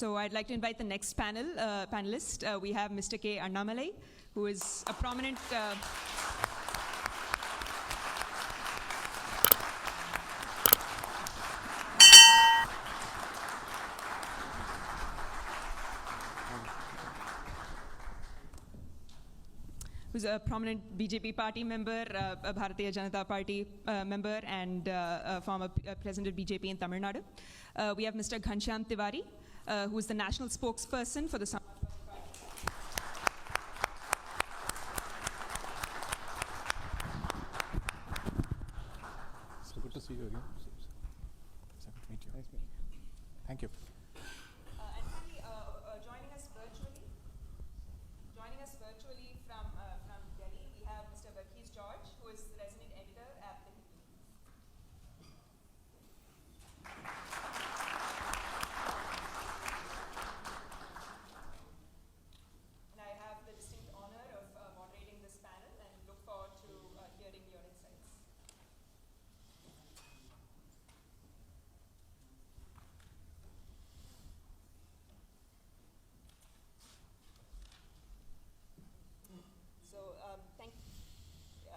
So I'd like to invite the next panelist. We have Mr. K. Annamalai, who is a prominent... who's a prominent BJP party member, a Bharatiya Janata Party member, and a former president of BJP in Tamil Nadu. We have Mr. Ghanshyam Tiwari, who is the national spokesperson for the Samajwadi Party. So good to see you again. Nice to meet you. Nice meeting you. Thank you. Virtually from Delhi, we have Mr. Verghese George, who is the resident editor at the And I have the distinct honor of moderating this panel and look forward to hearing your insights.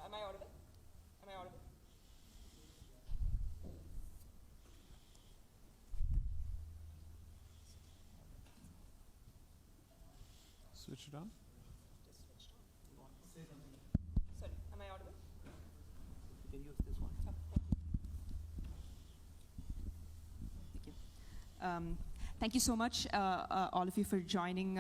Am I audible? Am I audible? Switch it on. Just switched on. You want to say something? Sorry, am I audible? You can use this one. Oh, thank you. Thank you. Thank you so much, all of you, for joining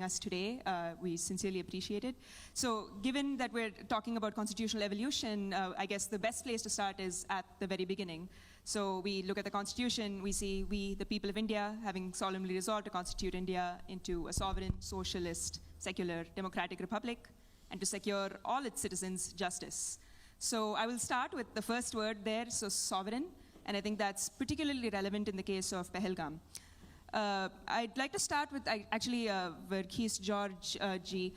us today. We sincerely appreciate it. So, given that we're talking about constitutional evolution, I guess the best place to start is at the very beginning. So, we look at the Constitution. We see we, the people of India, having solemnly resolved to constitute India into a sovereign, socialist, secular, democratic republic, and to secure all its citizens justice. So, I will start with the first word there. So, sovereign. And I think that's particularly relevant in the case of Pahalgam. I'd like to start with Verghese George ji.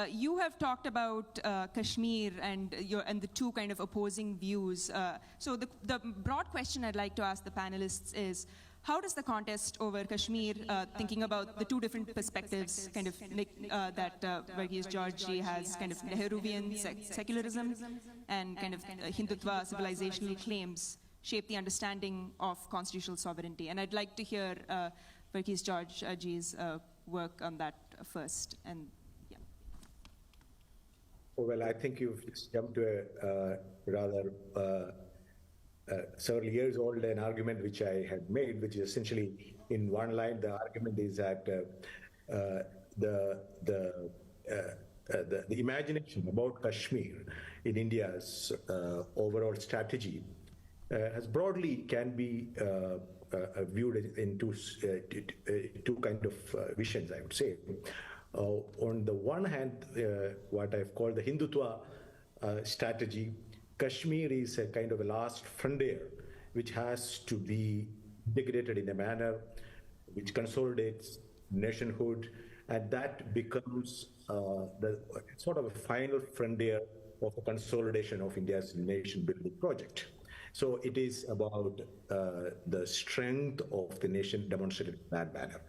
You have talked about Kashmir and the two kind of opposing views. So the broad question I'd like to ask the panelists is, how does the contest over Kashmir, thinking about the two different perspectives, kind of that Verghese George ji has, kind of Nehruvian secularism and kind of Hindutva civilizational claims, shape the understanding of constitutional sovereignty? And I'd like to hear Verghese George ji's work on that first. And yeah. Well, I think you've just jumped to a rather several years old an argument which I had made, which is essentially in one line. The argument is that the imagination about Kashmir in India's overall strategy has broadly can be viewed in two kind of visions, I would say. On the one hand, what I've called the Hindutva strategy, Kashmir is a kind of a last frontier which has to be integrated in a manner which consolidates nationhood, and that becomes the sort of a final frontier of a consolidation of India's nation-building project. So it is about the strength of the nation demonstrated in that manner.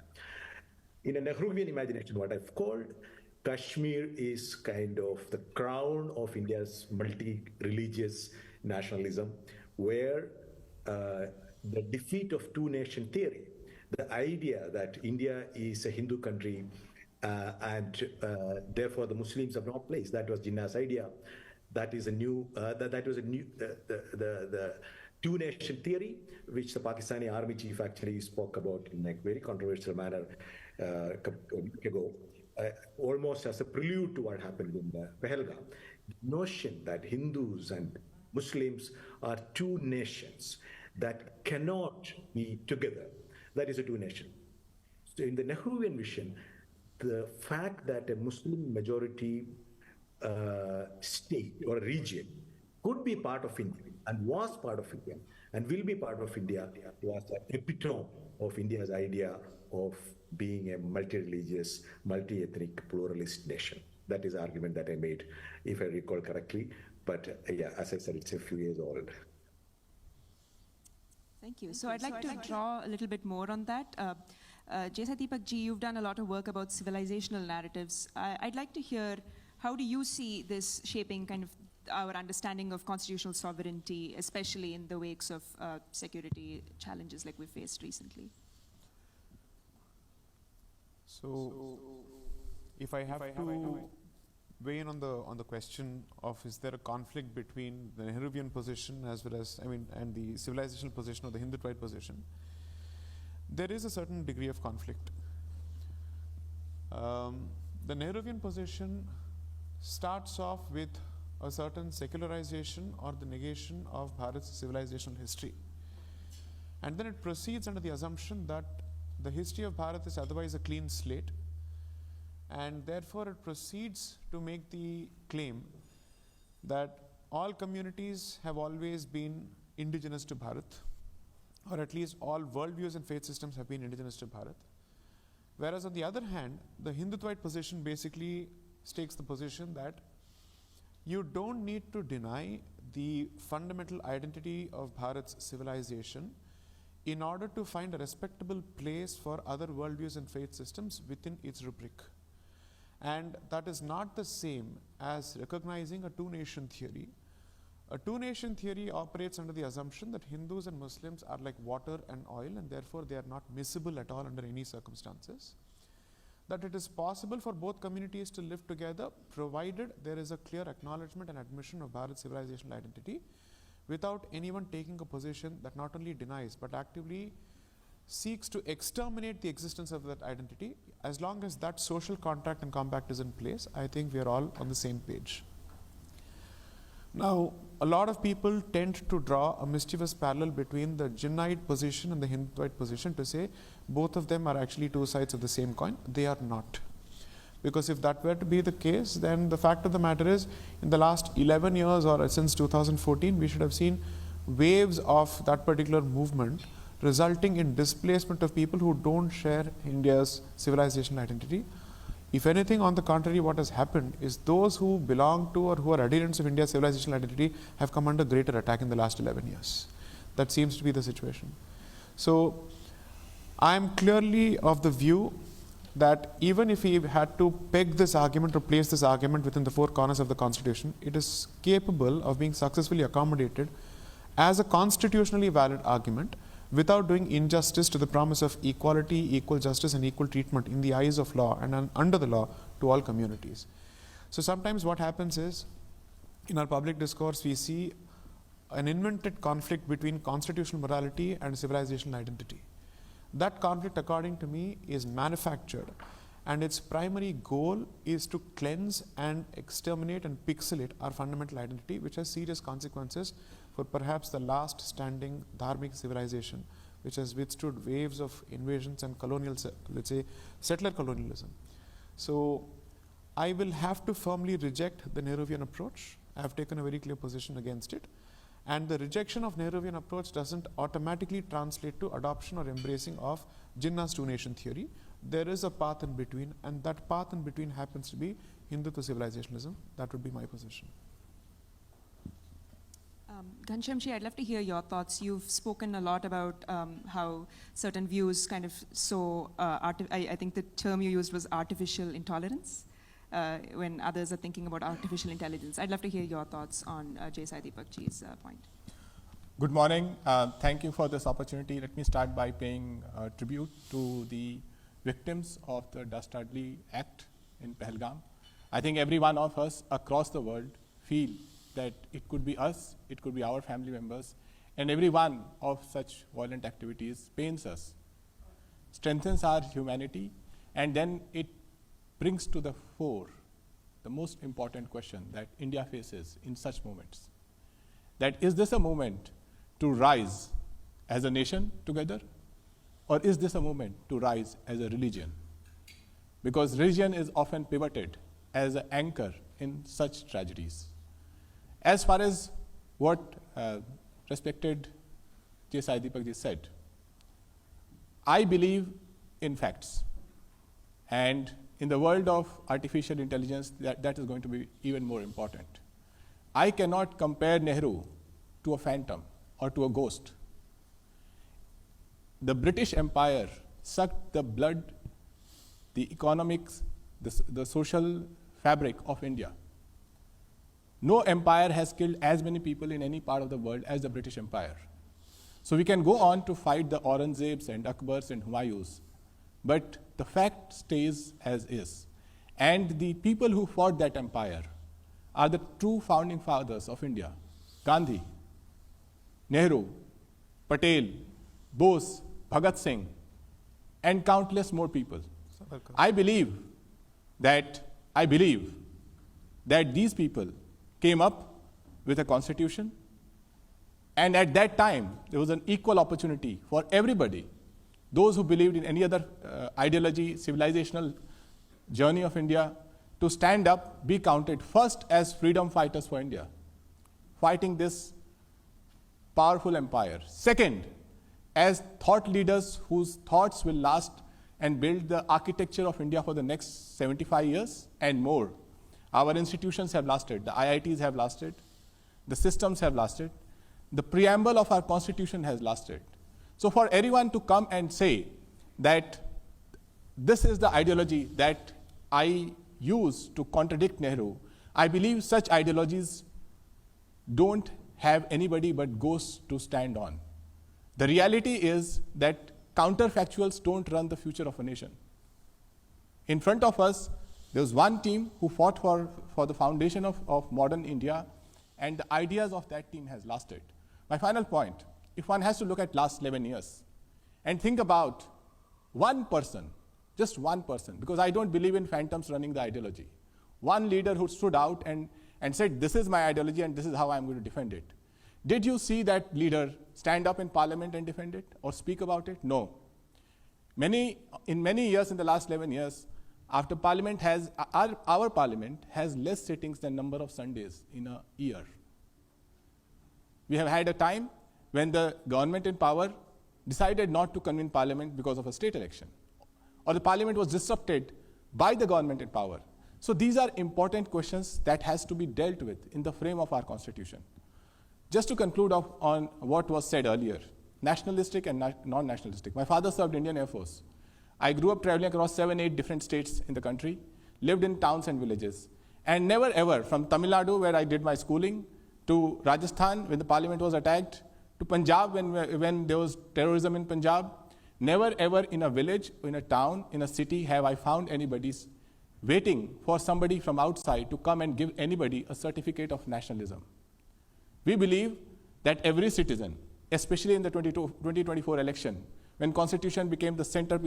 In a Nehruvian imagination, what I've called Kashmir is kind of the crown of India's multi-religious nationalism, where the defeat of two-nation theory, the idea that India is a Hindu country and therefore the Muslims have no place, that was Jinnah's idea. That is a new, the two-nation theory, which the Pakistani army chief actually spoke about in a very controversial manner a week ago, almost as a prelude to what happened in Pahalgam. The notion that Hindus and Muslims are two nations that cannot be together, that is a two-nation. So in the Nehruvian vision, the fact that a Muslim majority state or region could be part of India and was part of India and will be part of India was the epitome of India's idea of being a multi-religious, multi-ethnic, pluralist nation. That is the argument that I made, if I recall correctly. But yeah, as I said, it's a few years old. Thank you. So I'd like to draw a little bit more on that. J. Deepak ji, you've done a lot of work about civilizational narratives. I'd like to hear, how do you see this shaping kind of our understanding of constitutional sovereignty, especially in the wakes of security challenges like we faced recently? So, if I have to weigh in on the question of, is there a conflict between the Nehruvian position as well as, and the civilizational position or the Hindutvaite position, there is a certain degree of conflict. The Nehruvian position starts off with a certain secularization or the negation of Bharat's civilizational history. And then it proceeds under the assumption that the history of Bharat is otherwise a clean slate, and therefore it proceeds to make the claim that all communities have always been indigenous to Bharat, or at least all worldviews and faith systems have been indigenous to Bharat. Whereas on the other hand, the Hindutvaite position basically takes the position that you don't need to deny the fundamental identity of Bharat's civilization in order to find a respectable place for other worldviews and faith systems within its rubric. And that is not the same as recognizing a two-nation theory. A two-nation theory operates under the assumption that Hindus and Muslims are like water and oil, and therefore they are not miscible at all under any circumstances. That it is possible for both communities to live together, provided there is a clear acknowledgement and admission of Bharat's civilizational identity, without anyone taking a position that not only denies but actively seeks to exterminate the existence of that identity. As long as that social contract and compact is in place, I think we are all on the same page. Now, a lot of people tend to draw a mischievous parallel between the Jinnite position and the Hindutvaite position to say both of them are actually two sides of the same coin. They are not. Because if that were to be the case, then the fact of the matter is, in the last 11 years or since 2014, we should have seen waves of that particular movement resulting in displacement of people who don't share India's civilizational identity. If anything, on the contrary, what has happened is those who belong to or who are adherents of India's civilizational identity have come under greater attack in the last 11 years. That seems to be the situation. So, I am clearly of the view that even if we had to peg this argument or place this argument within the four corners of the Constitution, it is capable of being successfully accommodated as a constitutionally valid argument without doing injustice to the promise of equality, equal justice and equal treatment in the eyes of law and under the law to all communities. So sometimes what happens is, in our public discourse, we see an invented conflict between constitutional morality and civilizational identity. That conflict, according to me, is manufactured, and its primary goal is to cleanse and exterminate and pixelate our fundamental identity, which has serious consequences for perhaps the last standing dharmic civilization, which has withstood waves of invasions and colonial, let's say, settler colonialism. So I will have to firmly reject the Nehruvian approach. I have taken a very clear position against it. And the rejection of Nehruvian approach doesn't automatically translate to adoption or embracing of Jinnah's two-nation theory. There is a path in between, and that path in between happens to be Hindutva civilizationalism. That would be my position. Ghanshyamji, I'd love to hear your thoughts. You've spoken a lot about how certain views kind of I think the term you used was artificial intolerance, when others are thinking about artificial intelligence. I'd love to hear your thoughts on J. Deepak ji's point. Good morning. Thank you for this opportunity. Let me start by paying tribute to the victims of the Dastardly Act in Pahalgam. I think every one of us across the world feel that it could be us, it could be our family members, and every one of such violent activities pains us, strengthens our humanity, and then it brings to the fore the most important question that India faces in such moments. That is this a moment to rise as a nation together, or is this a moment to rise as a religion? Because religion is often pivoted as an anchor in such tragedies. As far as what respected J. Deepak ji said, I believe in facts. And in the world of artificial intelligence, that is going to be even more important. I cannot compare Nehru to a phantom or to a ghost. the British Empire sucked the blood, the economics, the social fabric of India. No empire has killed as many people in any part of the world as the British Empire. So we can go on to fight the Aurangzebs and Akbars and Humayus, but the fact stays as is. And the people who fought that empire are the true founding fathers of India: Gandhi, Nehru, Patel, Bose, Bhagat Singh, and countless more people. I believe that these people came up with a constitution, and at that time there was an equal opportunity for everybody, those who believed in any other ideology, civilizational journey of India, to stand up, be counted first as freedom fighters for India, fighting this powerful empire. Second, as thought leaders whose thoughts will last and build the architecture of India for the next 75 years and more. Our institutions have lasted, the IITs have lasted, the systems have lasted, the preamble of our constitution has lasted. So for anyone to come and say that this is the ideology that I use to contradict Nehru, I believe such ideologies don't have anybody but ghosts to stand on. The reality is that counterfactuals don't run the future of a nation. In front of us, there was one team who fought for the foundation of modern India, and the ideas of that team has lasted. My final point, if one has to look at last 11 years and think about one person, just one person, because I don't believe in phantoms running the ideology. One leader who stood out and said, this is my ideology and this is how I'm going to defend it. Did you see that leader stand up in parliament and defend it or speak about it? No. In many years, in the last 11 years, after parliament has, our parliament has less sittings than number of Sundays in a year. We have had a time when the government in power decided not to convene parliament because of a state election, or the parliament was disrupted by the government in power. So these are important questions that has to be dealt with in the frame of our constitution. Just to conclude on what was said earlier, nationalistic and non-nationalistic. My father served Indian Air Force. I grew up traveling across 7-8 different states in the country, lived in towns and villages, and never ever, from Tamil Nadu, where I did my schooling, to Rajasthan, when the parliament was attacked, to Punjab, when there was terrorism in Punjab, never ever in a village, in a town, in a city have I found anybody waiting for somebody from outside to come and give anybody a certificate of nationalism. We believe that every citizen, especially in the 2024 election, when constitution became the center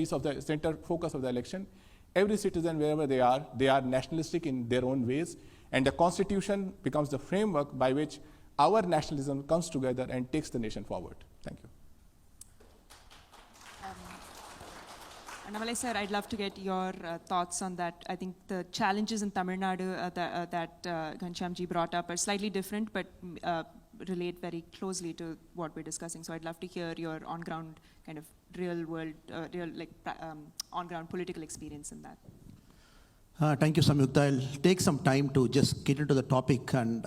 focus of the election, every citizen, wherever they are nationalistic in their own ways, and the constitution becomes the framework by which our nationalism comes together and takes the nation forward. Thank you. Annamalai sir, I'd love to get your thoughts on that. I think the challenges in Tamil Nadu that Ghanshyamji brought up are slightly different, but relate very closely to what we're discussing. So I'd love to hear your on-ground kind of real-world, on-ground political experience in that. Thank you, Samyukta. I'll take some time to just get into the topic. And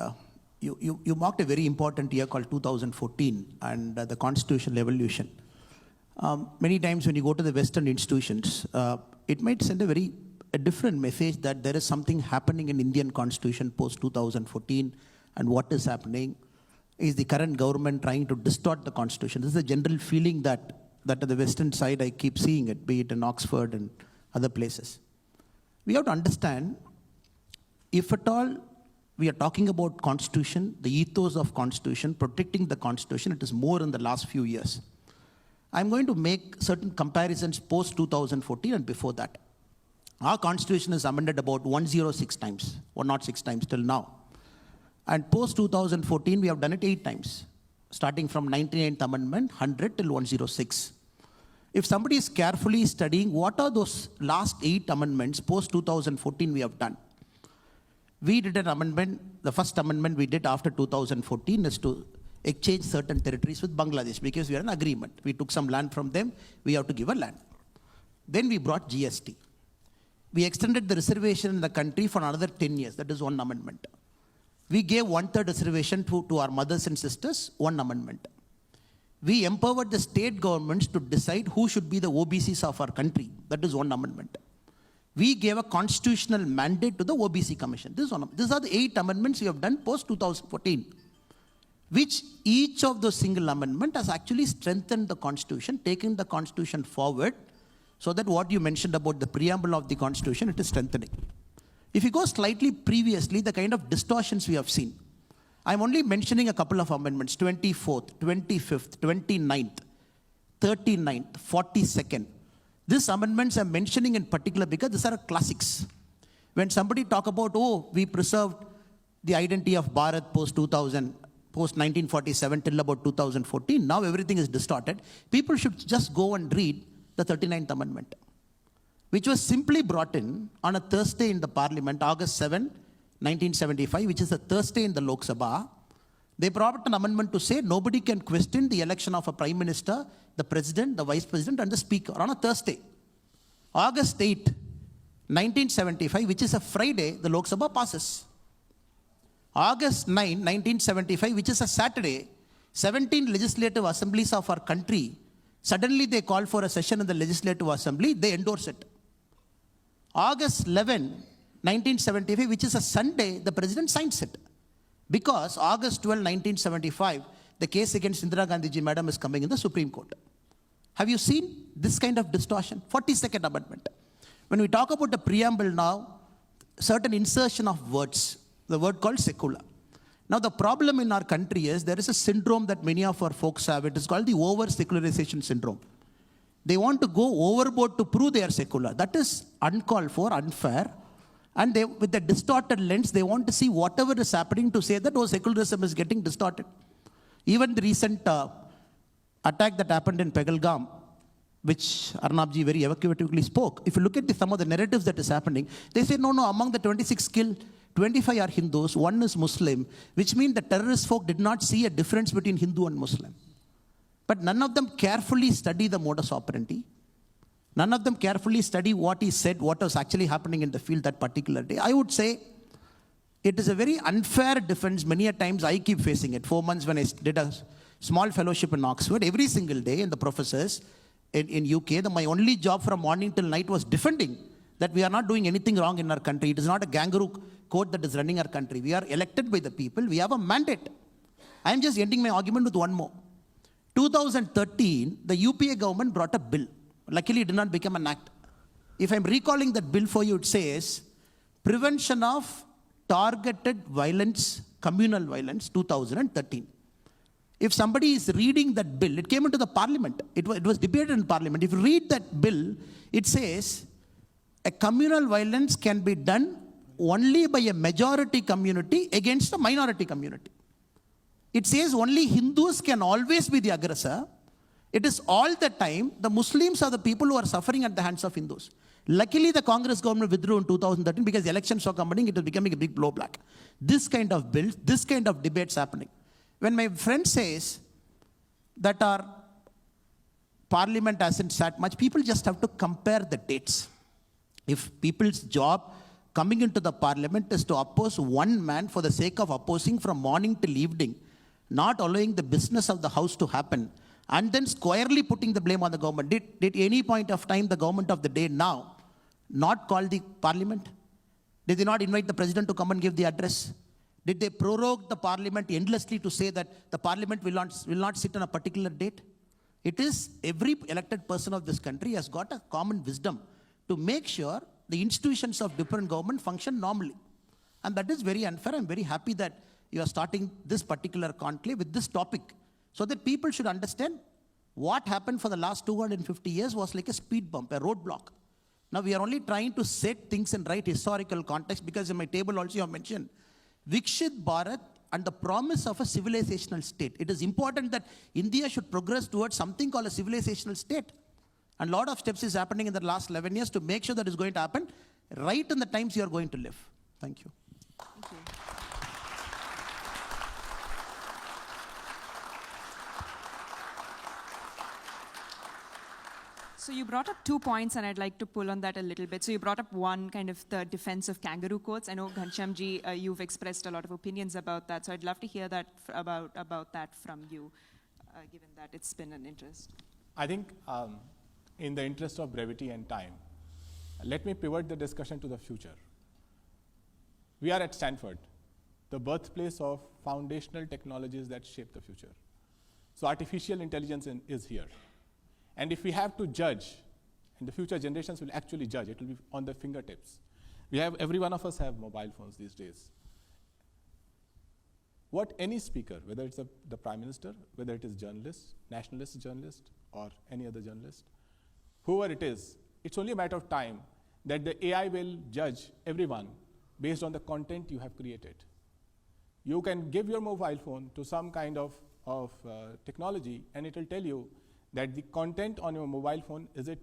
you marked a very important year called 2014 and the constitutional evolution. Many times when you go to the Western institutions, it might send a different message that there is something happening in Indian constitution post-2014, and what is happening is the current government trying to distort the constitution. This is a general feeling that at the Western side I keep seeing it, be it in Oxford and other places. We have to understand, if at all we are talking about constitution, the ethos of constitution, protecting the constitution, it is more in the last few years. I'm going to make certain comparisons post-2014 and before that. Our constitution is amended about 106 times till now. And post-2014, we have done it 8 times, starting from 99th Amendment, 100 till 106. If somebody is carefully studying what are those last 8 amendments post-2014 we have done. We did an amendment, the first amendment we did after 2014 is to exchange certain territories with Bangladesh because we are in agreement. We took some land from them, we have to give a land. Then we brought GST. We extended the reservation in the country for another 10 years, that is one amendment. We gave 1/3 reservation to our mothers and sisters, one amendment. we empowered the state governments to decide who should be the OBCs of our country. That is one amendment. We gave a constitutional mandate to the OBC Commission. These are the 8 amendments we have done post 2014, which each of those single amendment has actually strengthened the Constitution, taken the Constitution forward, so that what you mentioned about the preamble of the Constitution, it is strengthening. If you go slightly previously, the kind of distortions we have seen, I'm only mentioning a couple of amendments, 24th, 25th, 29th, 39th, 42nd. These amendments I'm mentioning in particular because these are classics. When somebody talk about, oh, we preserved the identity of Bharat post-2000, post-1947 till about 2014, now everything is distorted. People should just go and read the 39th Amendment, which was simply brought in on a Thursday in the Parliament, August 7, 1975, which is a Thursday in the Lok Sabha. They brought an amendment to say nobody can question the election of a Prime Minister, the President, the Vice President, and the Speaker on a Thursday. August 8, 1975, which is a Friday, the Lok Sabha passes. August 9, 1975, which is a Saturday, 17 legislative assemblies of our country, suddenly they call for a session in the Legislative Assembly, they endorse it. August 11, 1975, which is a Sunday, the President signs it. Because August 12, 1975, the case against Indira Gandhi ji madam is coming in the Supreme Court. Have you seen this kind of distortion? 42nd Amendment. When we talk about the preamble now, certain insertion of words, the word called secular. Now the problem in our country is there is a syndrome that many of our folks have. It is called the over-secularization syndrome. They want to go overboard to prove they are secular. That is uncalled for, unfair. And they, with the distorted lens, they want to see whatever is happening to say that, oh, secularism is getting distorted. Even the recent attack that happened in Pahalgam, which Arnabji very evocatively spoke, if you look at some of the narratives that is happening, they say, no, among the 26 killed, 25 are Hindus, 1 is Muslim, which means the terrorist folk did not see a difference between Hindu and Muslim. But none of them carefully study the modus operandi. None of them carefully study what he said, what was actually happening in the field that particular day. I would say it is a very unfair defense. Many a times I keep facing it. 4 months when I did a small fellowship in Oxford, every single day, and the professors in UK, my only job from morning till night was defending that we are not doing anything wrong in our country. It is not a kangaroo court that is running our country. We are elected by the people. We have a mandate. I am just ending my argument with one more. 2013, the UPA government brought a bill. Luckily, it did not become an act. If I'm recalling that bill for you, it says, Prevention of Targeted Violence, Communal Violence, 2013. If somebody is reading that bill, it came into the parliament. It was debated in parliament. If you read that bill, it says, a communal violence can be done only by a majority community against a minority community. It says only Hindus can always be the aggressor. It is all the time the Muslims are the people who are suffering at the hands of Hindus. Luckily, the Congress government withdrew in 2013 because the elections were coming, it was becoming a big blowback. This kind of bills, this kind of debates happening. When my friend says that our parliament hasn't sat much, people just have to compare the dates. If people's job coming into the parliament is to oppose one man for the sake of opposing from morning till evening, not allowing the business of the house to happen, and then squarely putting the blame on the government. Did any point of time the government of the day now not call the parliament? Did they not invite the president to come and give the address? Did they prorogue the parliament endlessly to say that the parliament will not sit on a particular date? It is every elected person of this country has got a common wisdom to make sure the institutions of different government function normally. And that is very unfair. I'm very happy that you are starting this particular conclave with this topic so that people should understand what happened for the last 250 years was like a speed bump, a roadblock. Now we are only trying to set things in right historical context, because in my table also you have mentioned Vikshit Bharat and the promise of a civilizational state. It is important that India should progress towards something called a civilizational state. And a lot of steps is happening in the last 11 years to make sure that is going to happen right in the times you are going to live. Thank you. Thank you. So you brought up 2 points, and I'd like to pull on that a little bit. So you brought up one, kind of the defense of kangaroo courts. I know, Ghanshyamji, you've expressed a lot of opinions about that, so I'd love to hear that about that from you. given that it's been an interest. I think in the interest of brevity and time, let me pivot the discussion to the future. We are at Stanford, the birthplace of foundational technologies that shape the future. So artificial intelligence is here. And if we have to judge, and the future generations will actually judge, it will be on their fingertips. Every one of us have mobile phones these days. What any speaker, whether it's the Prime Minister, whether it is journalist, nationalist journalist, or any other journalist, whoever it is, it's only a matter of time that the AI will judge everyone based on the content you have created. You can give your mobile phone to some kind of technology, and it will tell you that the content on your mobile phone, is it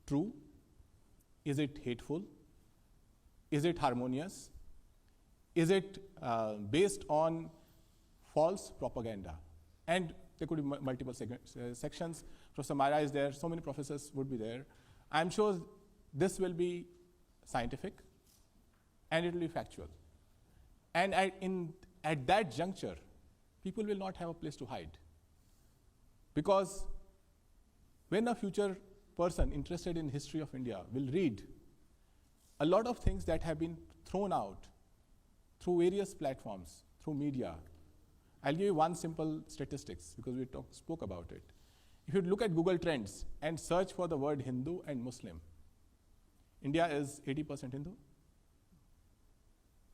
true? Is it hateful? Is it harmonious? Is it based on false propaganda? And there could be multiple sections. Professor Myra is there, so many professors would be there. I'm sure this will be scientific and it will be factual. And at that juncture, people will not have a place to hide. Because when a future person interested in history of India will read a lot of things that have been thrown out through various platforms, through media. I'll give you one simple statistics because we spoke about it. If you look at Google Trends and search for the word Hindu and Muslim, India is 80% Hindu.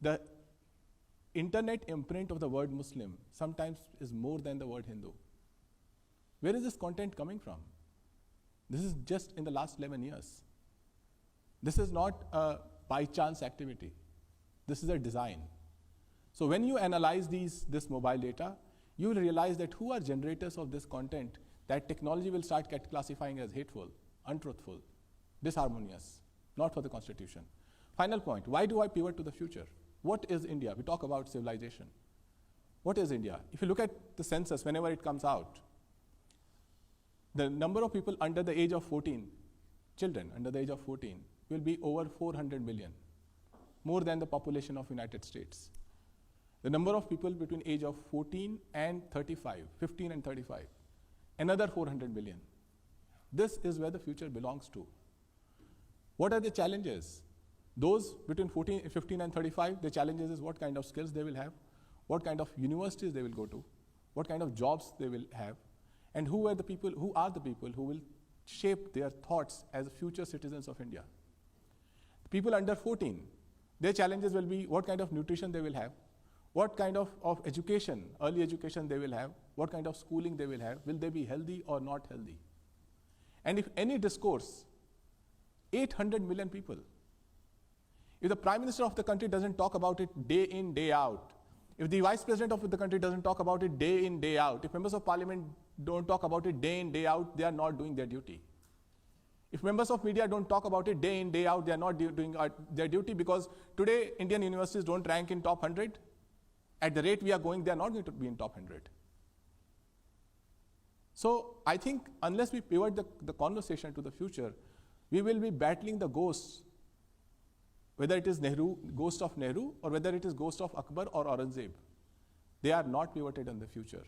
The internet imprint of the word Muslim sometimes is more than the word Hindu. Where is this content coming from? This is just in the last 11 years. This is not a by chance activity. This is a design. So when you analyze this mobile data, you will realize that who are generators of this content that technology will start classifying as hateful, untruthful, disharmonious, not for the Constitution. Final point, why do I pivot to the future? What is India? We talk about civilization. What is India? If you look at the census, whenever it comes out, the number of people under the age of 14, children under the age of 14, will be over 400 million, more than the population of United States. The number of people between age of 14 and 35, 15 and 35, another 400 million. This is where the future belongs to. What are the challenges? Those between 15 and 35, the challenges is what kind of skills they will have, what kind of universities they will go to, what kind of jobs they will have, and who are the people who will shape their thoughts as future citizens of India. People under 14, their challenges will be what kind of nutrition they will have, what kind of education, early education they will have, what kind of schooling they will have, will they be healthy or not healthy. And if any discourse, 800 million people, if the Prime Minister of the country doesn't talk about it day in, day out, if the Vice President of the country doesn't talk about it day in, day out, if members of Parliament don't talk about it day in, day out, they are not doing their duty. If members of media don't talk about it day in, day out, they are not doing their duty, because today Indian universities don't rank in top 100. At the rate we are going, they are not going to be in top 100. So I think unless we pivot the conversation to the future, we will be battling the ghosts, whether it is ghost of Nehru, or whether it is ghost of Akbar or Aurangzeb. They are not pivoted in the future.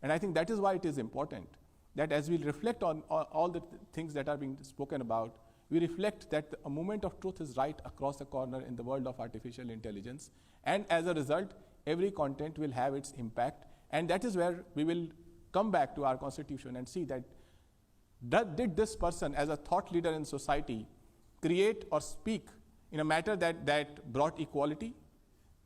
And I think that is why it is important that as we reflect on all the things that are being spoken about, we reflect that a moment of truth is right across the corner in the world of artificial intelligence. And as a result, every content will have its impact. And that is where we will come back to our Constitution and see that did this person, as a thought leader in society, create or speak in a matter that brought equality,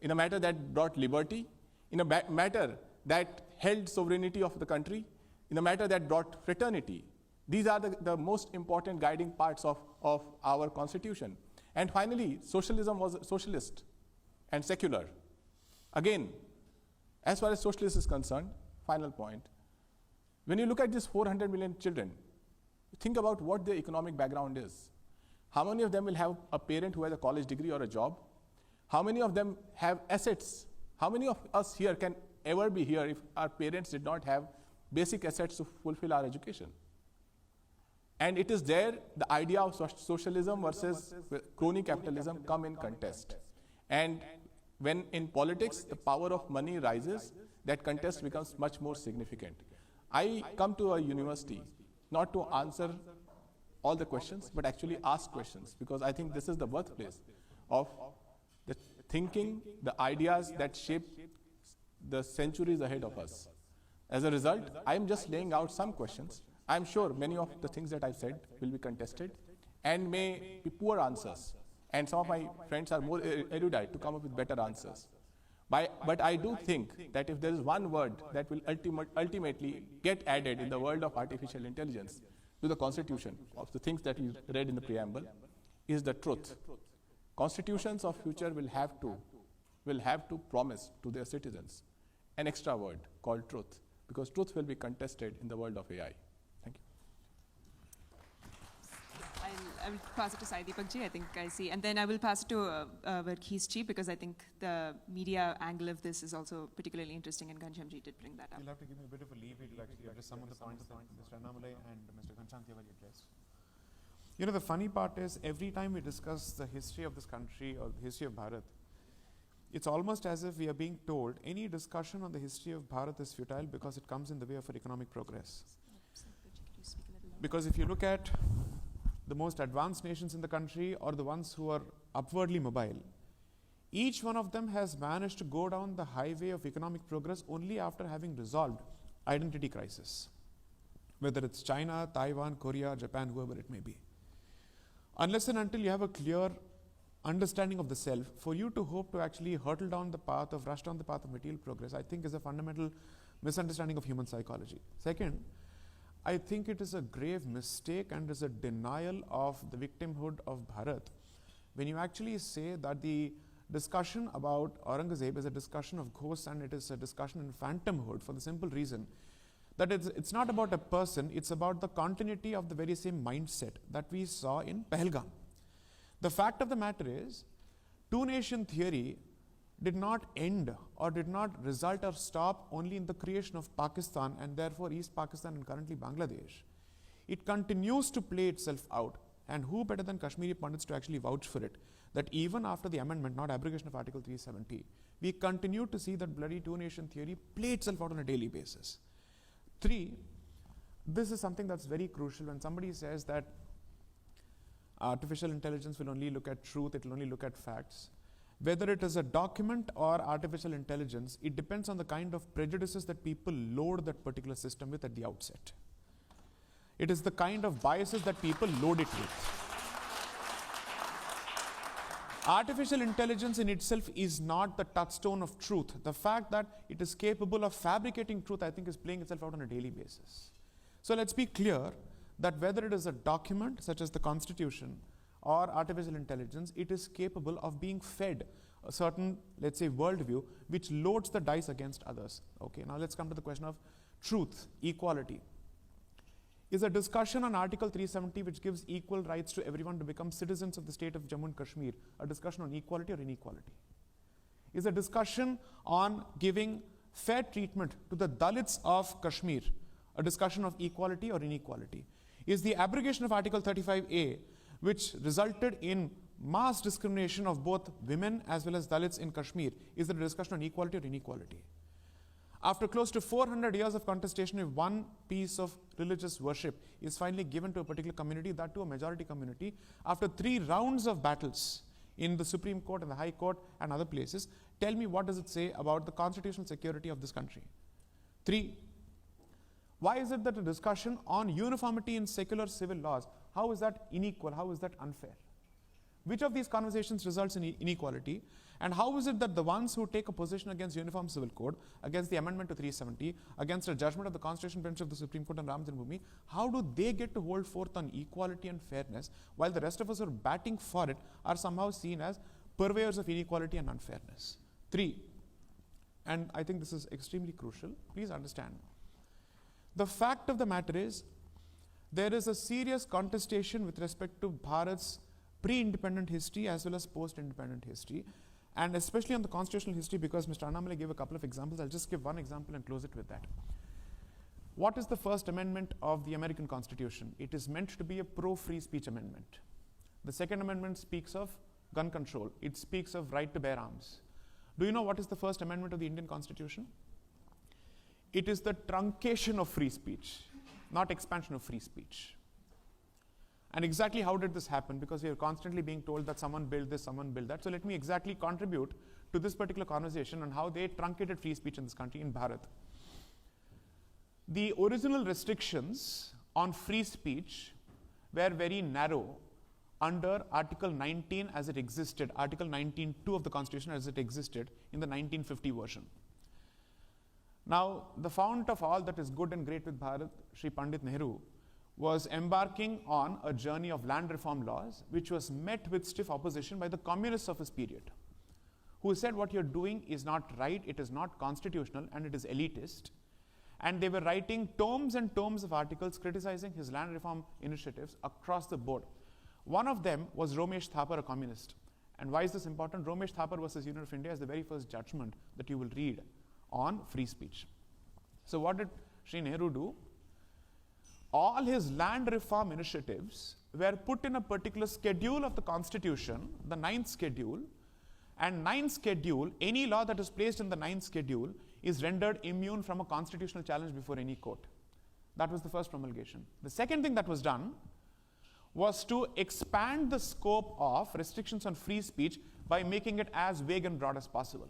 in a matter that brought liberty, in a matter that held sovereignty of the country, in a matter that brought fraternity. These are the most important guiding parts of our Constitution. And finally, socialism was socialist and secular. Again, as far as socialist is concerned, final point, when you look at these 400 million children, think about what their economic background is. How many of them will have a parent who has a college degree or a job? How many of them have assets? How many of us here can ever be here if our parents did not have basic assets to fulfill our education? And it is there the idea of socialism versus crony capitalism come in contest. And when in politics the power of money rises, that contest becomes much more significant. I come to a university not to answer all the questions, but actually ask questions, because I think this is the birthplace of the thinking, the ideas that shape the centuries ahead of us. As a result, I am just laying out some questions. I am sure many of the things that I've said will be contested and may be poor answers. And some of my friends are more erudite to come up with better answers. But I do think that if there is one word that will ultimately get added in the world of artificial intelligence to the constitution of the things that we read in the preamble, is the truth. Constitutions of future will have to promise to their citizens an extra word called truth, because truth will be contested in the world of AI. Thank you. I will pass it to Sai Deepak ji, I think I see. And then I will pass it to Verghese ji, because I think the media angle of this is also particularly interesting, and Ghanshyam ji did bring that up. You'll have to give me a bit of a leeway to actually address some of the points that Mr. Annamalai and Mr. Ghanshyam addressed. You know, the funny part is, every time we discuss the history of this country or the history of Bharat, it's almost as if we are being told any discussion on the history of Bharat is futile because it comes in the way of our economic progress. Because if you look at the most advanced nations in the country, or the ones who are upwardly mobile, each one of them has managed to go down the highway of economic progress only after having resolved identity crisis. Whether it's China, Taiwan, Korea, Japan, whoever it may be. Unless and until you have a clear understanding of the self, for you to hope to actually hurtle down the path of, rush down the path of material progress, I think is a fundamental misunderstanding of human psychology. Second, I think it is a grave mistake and is a denial of the victimhood of Bharat when you actually say that the discussion about Aurangzeb is a discussion of ghosts and it is a discussion in phantomhood, for the simple reason that it's not about a person, it's about the continuity of the very same mindset that we saw in Pahalgam. The fact of the matter is, two-nation theory did not end or did not result or stop only in the creation of Pakistan and therefore East Pakistan and currently Bangladesh. It continues to play itself out, and who better than Kashmiri Pandits to actually vouch for it, that even after the amendment, not abrogation of Article 370, we continue to see that bloody two-nation theory play itself out on a daily basis. 3, this is something that's very crucial when somebody says that artificial intelligence will only look at truth, it will only look at facts. Whether it is a document or artificial intelligence, it depends on the kind of prejudices that people load that particular system with at the outset. It is the kind of biases that people load it with. Artificial intelligence in itself is not the touchstone of truth. The fact that it is capable of fabricating truth, I think, is playing itself out on a daily basis. So let's be clear that whether it is a document such as the Constitution or artificial intelligence, it is capable of being fed a certain, let's say, worldview which loads the dice against others. Okay, now let's come to the question of truth, equality. Is a discussion on Article 370, which gives equal rights to everyone to become citizens of the state of Jammu and Kashmir, a discussion on equality or inequality? Is a discussion on giving fair treatment to the Dalits of Kashmir a discussion of equality or inequality? Is the abrogation of Article 35A, which resulted in mass discrimination of both women as well as Dalits in Kashmir, is it a discussion on equality or inequality? After close to 400 years of contestation, if one piece of religious worship is finally given to a particular community, that to a majority community, after 3 rounds of battles in the Supreme Court and the High Court and other places, tell me, what does it say about the constitutional security of this country? 3, why is it that a discussion on uniformity in secular civil laws, how is that unequal, how is that unfair? Which of these conversations results in inequality? And how is it that the ones who take a position against Uniform Civil Code, against the amendment to 370, against a judgment of the Constitutional Bench of the Supreme Court on Ram Janmabhoomi, how do they get to hold forth on equality and fairness, while the rest of us who are batting for it are somehow seen as purveyors of inequality and unfairness? 3, and I think this is extremely crucial, please understand. The fact of the matter is, there is a serious contestation with respect to Bharat's pre-independent history as well as post-independent history, and especially on the constitutional history, because Mr. Annamalai gave a couple of examples. I'll just give one example and close it with that. What is the First Amendment of the American Constitution? It is meant to be a pro-free speech amendment. The Second Amendment speaks of gun control. It speaks of right to bear arms. Do you know what is the First Amendment of the Indian Constitution? it is the truncation of free speech, not expansion of free speech. And exactly how did this happen? Because we are constantly being told that someone built this, someone built that. So let me exactly contribute to this particular conversation on how they truncated free speech in this country, in Bharat. The original restrictions on free speech were very narrow under Article 19 as it existed, Article 19(2) of the Constitution as it existed in the 1950 version. Now, the fount of all that is good and great with Bharat, Shri Pandit Nehru, was embarking on a journey of land reform laws, which was met with stiff opposition by the communists of his period, who said what you're doing is not right, it is not constitutional, and it is elitist. And they were writing tomes and tomes of articles criticizing his land reform initiatives across the board. One of them was Romesh Thapar, a communist. And why is this important? Romesh Thapar versus Union of India is the very first judgment that you will read on free speech. So what did Sri Nehru do? All his land reform initiatives were put in a particular schedule of the Constitution, the 9th schedule, and 9th schedule, any law that is placed in the 9th schedule is rendered immune from a constitutional challenge before any court. That was the first promulgation. The second thing that was done was to expand the scope of restrictions on free speech by making it as vague and broad as possible.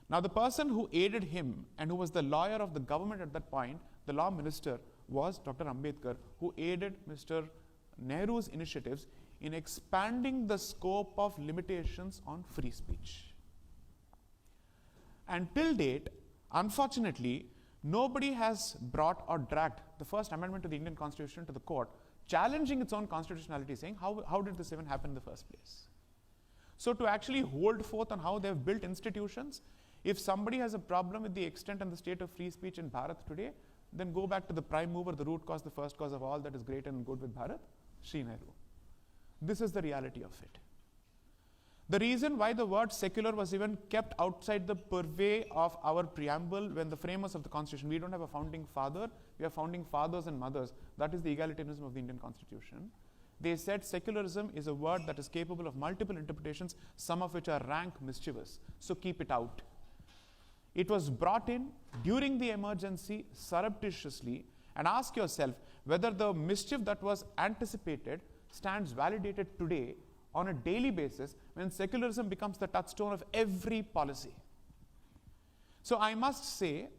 Now, the person who aided him and who was the lawyer of the government at that point, the law minister, was Dr. Ambedkar, who aided Mr. Nehru's initiatives in expanding the scope of limitations on free speech. And till date, unfortunately, nobody has brought or dragged the First Amendment to the Indian Constitution to the court, challenging its own constitutionality, saying, how did this even happen in the first place? So to actually hold forth on how they've built institutions, if somebody has a problem with the extent and the state of free speech in Bharat today, then go back to the prime mover, the root cause, the first cause of all that is great and good with Bharat, Sri Nehru. This is the reality of it. The reason why the word secular was even kept outside the purvey of our preamble when the framers of the Constitution, we don't have a founding father, we have founding fathers and mothers. That is the egalitarianism of the Indian Constitution. They said secularism is a word that is capable of multiple interpretations, some of which are rank mischievous. So keep it out. It was brought in during the emergency surreptitiously, and ask yourself whether the mischief that was anticipated stands validated today on a daily basis when secularism becomes the touchstone of every policy. So I must say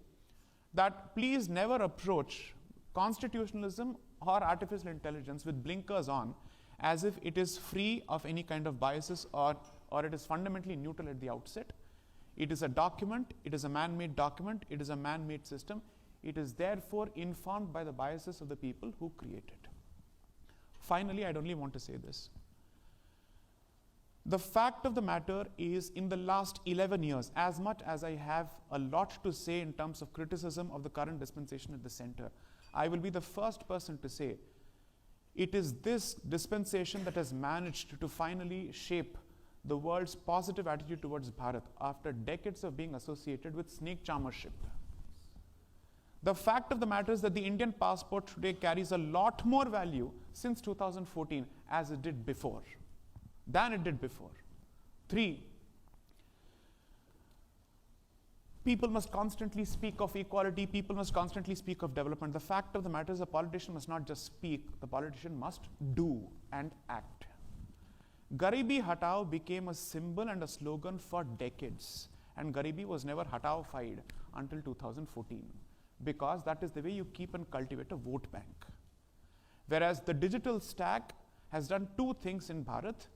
that please never approach constitutionalism or artificial intelligence with blinkers on as if it is free of any kind of biases or it is fundamentally neutral at the outset. It is a document, it is a man-made document, it is a man-made system. It is therefore informed by the biases of the people who create it. Finally, I'd only want to say this. The fact of the matter is, in the last 11 years, as much as I have a lot to say in terms of criticism of the current dispensation at the center, I will be the first person to say it is this dispensation that has managed to finally shape the world's positive attitude towards Bharat after decades of being associated with snake charmership. The fact of the matter is that the Indian passport today carries a lot more value since 2014 as it did before, than it did before. 3, people must constantly speak of equality, people must constantly speak of development. The fact of the matter is a politician must not just speak, the politician must do and act. Garibi Hatao became a symbol and a slogan for decades, and Garibi was never Hatao-fied until 2014, because that is the way you keep and cultivate a vote bank. Whereas the digital stack has done 2 things in Bharat.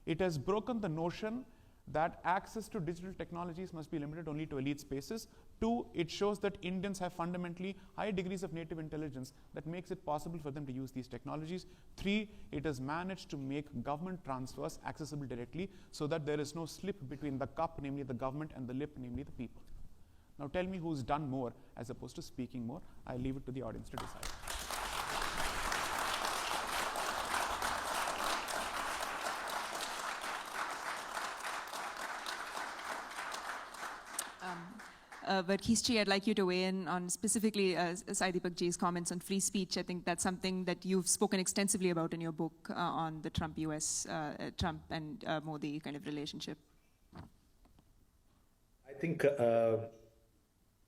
It has broken the notion that access to digital technologies must be limited only to elite spaces. 2, it shows that Indians have fundamentally high degrees of native intelligence that makes it possible for them to use these technologies. 3, it has managed to make government transfers accessible directly so that there is no slip between the cup, namely the government, and the lip, namely the people. Now tell me who's done more as opposed to speaking more. I'll leave it to the audience to decide. But History, I'd like you to weigh in on specifically Sai Deepak Ji's comments on free speech. I think that's something that you've spoken extensively about in your book on the Trump and Modi kind of relationship. I think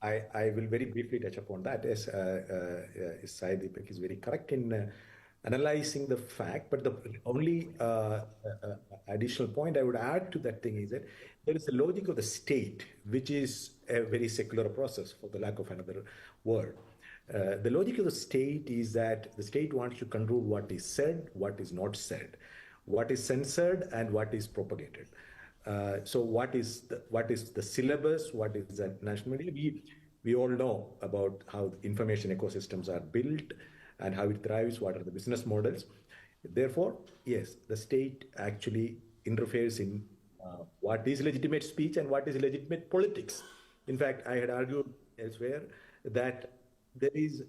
I will very briefly touch upon that. As Syed Deepak is very correct in analyzing the fact, but the only additional point I would add to that thing is that there is a logic of the state, which is a very secular process, for the lack of another word. The logic of the state is that the state wants to control what is said, what is not said, what is censored, and what is propagated. So what is the syllabus? What is the national media? We all know about how information ecosystems are built and how it thrives. What are the business models? Therefore, yes, the state actually interferes in what is legitimate speech and what is legitimate politics. In fact, I had argued elsewhere that there is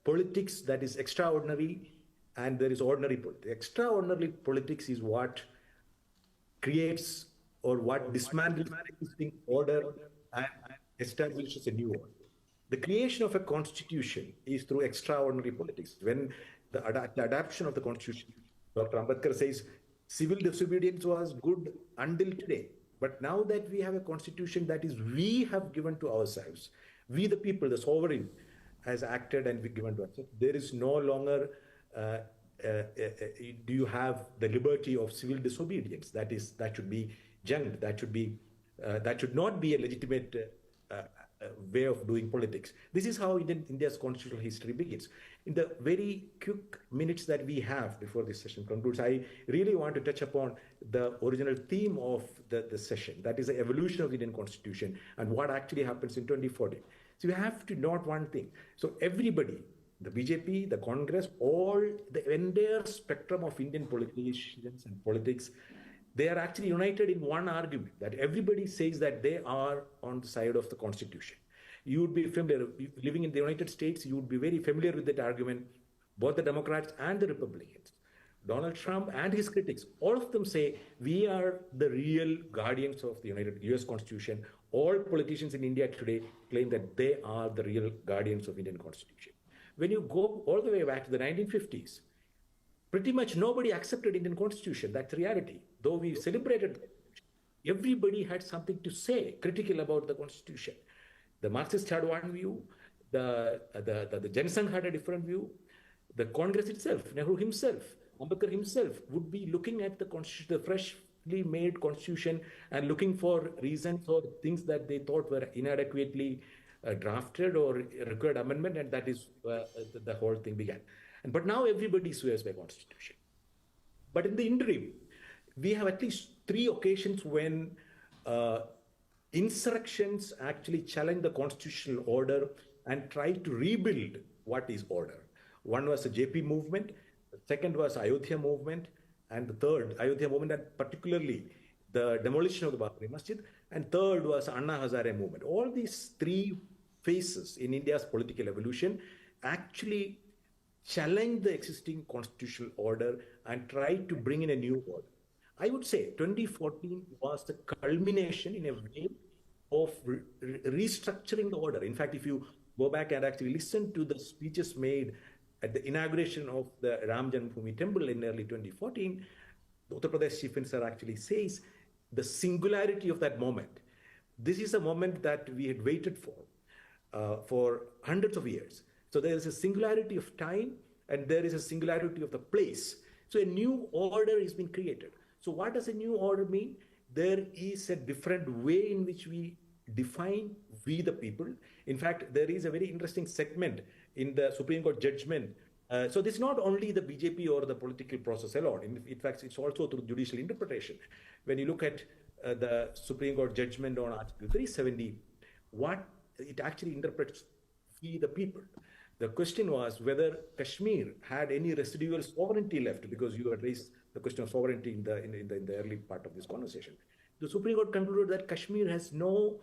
politics that is extraordinary and there is ordinary politics. Extraordinary politics is what creates or what dismantles existing order and establishes a new order. The creation of a constitution is through extraordinary politics. When the adoption of the constitution, Dr. Ambedkar says civil disobedience was good until today. But now that we have a constitution that is we have given to ourselves, we the people, the sovereign, has acted and we given to ourselves, there is no longer do you have the liberty of civil disobedience. That should be junked. That should not be a legitimate way of doing politics. This is how India's constitutional history begins. In the very quick minutes that we have before this session concludes, I really want to touch upon the original theme of the session. That is the evolution of the Indian Constitution and what actually happens in 2014. So you have to note one thing. So everybody, the BJP, the Congress, all the entire spectrum of Indian politicians and politics, they are actually united in one argument, that everybody says that they are on the side of the Constitution. You would be familiar, living in the United States, you would be very familiar with that argument, both the Democrats and the Republicans. Donald Trump and his critics, all of them say, we are the real guardians of the US Constitution. All politicians in India today claim that they are the real guardians of Indian Constitution. When you go all the way back to the 1950s, pretty much nobody accepted Indian Constitution. That's reality. Though we celebrated, everybody had something to say critical about the Constitution. The Marxists had one view, the Jan Sangh had a different view, the Congress itself, Nehru himself, Ambedkar himself would be looking at the Constitution, the freshly made Constitution, and looking for reasons or things that they thought were inadequately drafted or required amendment, and that is the whole thing began. But now everybody swears by Constitution. But in the interim, we have at least 3 occasions when insurrections actually challenge the constitutional order and try to rebuild what is order. One was the JP movement, the second was Ayodhya movement, and the third, Ayodhya movement, and particularly the demolition of the Babri Masjid, and third was Anna Hazare movement. All these 3 phases in India's political evolution actually challenge the existing constitutional order and try to bring in a new order. I would say 2014 was the culmination in a way of restructuring the order. In fact, if you go back and actually listen to the speeches made at the inauguration of the Ram Janmabhoomi temple in early 2014, the Uttar Pradesh Chief Minister actually says the singularity of that moment. This is a moment that we had waited for hundreds of years. So there is a singularity of time and there is a singularity of the place. So a new order is being created. So what does a new order mean? There is a different way in which we define we the people. In fact, there is a very interesting segment in the Supreme Court judgment. So this is not only the BJP or the political process alone. In fact, it's also through judicial interpretation. When you look at the Supreme Court judgment on Article 370, what it actually interprets we the people. The question was whether Kashmir had any residual sovereignty left, because you had raised the question of sovereignty in the early part of this conversation. The Supreme Court concluded that Kashmir has no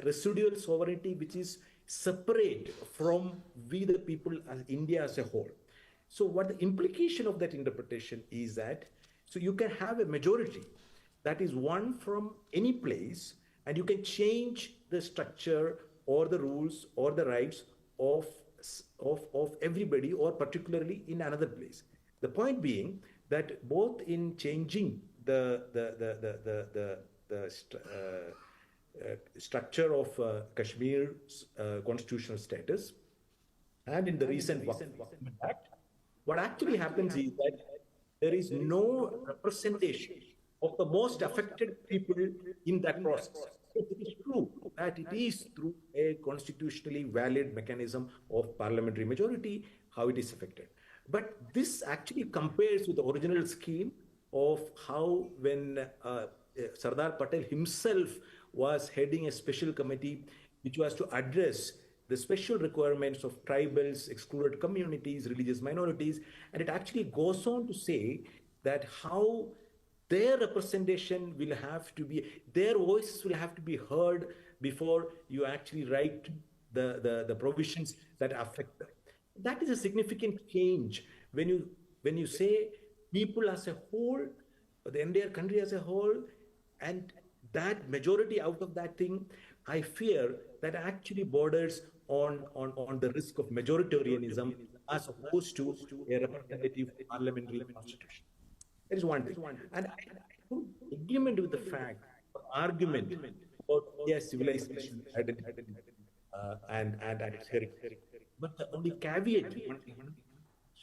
residual sovereignty which is separate from we the people as India as a whole. So what the implication of that interpretation is that, so you can have a majority that is won from any place, and you can change the structure or the rules or the rights of everybody, or particularly in another place. The point being that both in changing the structure of Kashmir's constitutional status. And in the recent Act, what actually happens is that there is no representation of the most affected people in that process. It is true that it is through a constitutionally valid mechanism of parliamentary majority how it is affected. But this actually compares with the original scheme of how when Sardar Patel himself was heading a special committee which was to address the special requirements of tribals, excluded communities, religious minorities, and it actually goes on to say that how their representation will have to be, their voices will have to be heard before you actually write the provisions that affect them. That is a significant change when you say people as a whole, the entire country as a whole, and that majority out of that thing, I fear that actually borders on the risk of majoritarianism as opposed to a representative parliamentary constitution. That is one thing. And I don't agreement with the fact, argument about India's civilization identity and its heritage. But the only caveat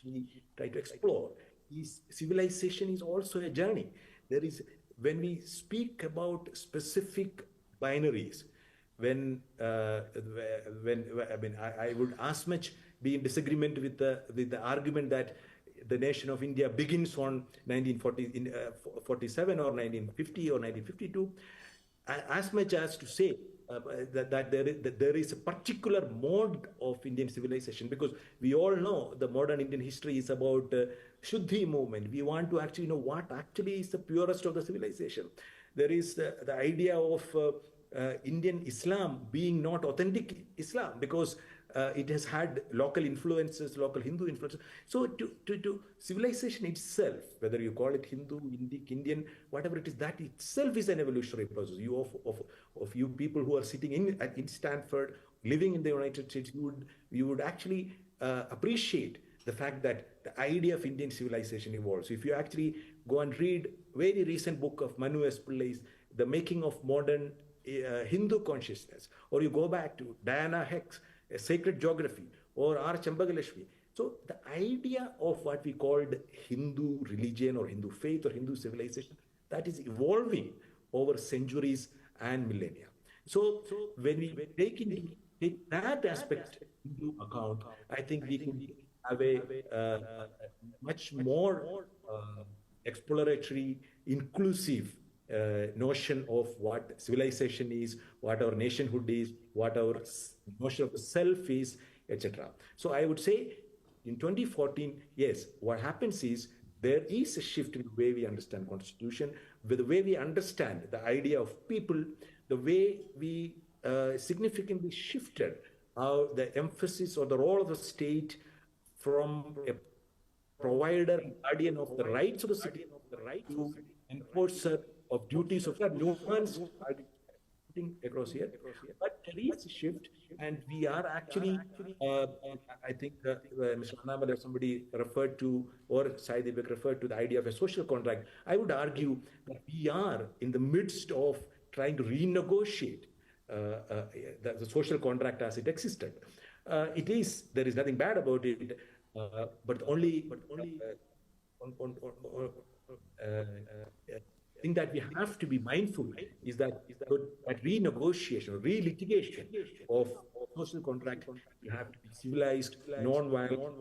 we try to explore is civilization is also a journey. There is, when we speak about specific binaries, I would as much be in disagreement with the argument that the nation of India begins on 1947 or 1950 or 1952, as much as to say that there is a particular mode of Indian civilization, because we all know the modern Indian history is about Shuddhi movement. We want to actually know what actually is the purest of the civilization. There is the idea of Indian Islam being not authentic Islam because it has had local influences, local Hindu influences. So to civilization itself, whether you call it Hindu, Indic, Indian, whatever it is, that itself is an evolutionary process. You of you people who are sitting in Stanford, living in the United States, you would actually appreciate the fact that the idea of Indian civilization evolves. So if you actually go and read very recent book of Manu S. Pillai's The Making of Modern Hindu Consciousness, or you go back to Diana Heck's Sacred Geography, or R. Chambagalashmi. So the idea of what we called Hindu religion or Hindu faith or Hindu civilization, that is evolving over centuries and millennia. So when we take that aspect into account, I think we can have a much more exploratory, inclusive notion of what civilization is, what our nationhood is, what our notion of the self is, etc. So I would say in 2014, yes, what happens is there is a shift in the way we understand Constitution, with the way we understand the idea of people, the way we significantly shifted the emphasis or the role of the state from a provider and guardian of the rights of the citizen to enforcer of duties of that nuance across here. But there is a shift, and we are actually, I think Mr. Annamal or somebody referred to, or Sai Deepak referred to the idea of a social contract. I would argue that we are in the midst of trying to renegotiate the social contract as it existed. There is nothing bad about it, but only thing that we have to be mindful is that renegotiation or relitigation of social contract will have to be civilized, non-violent,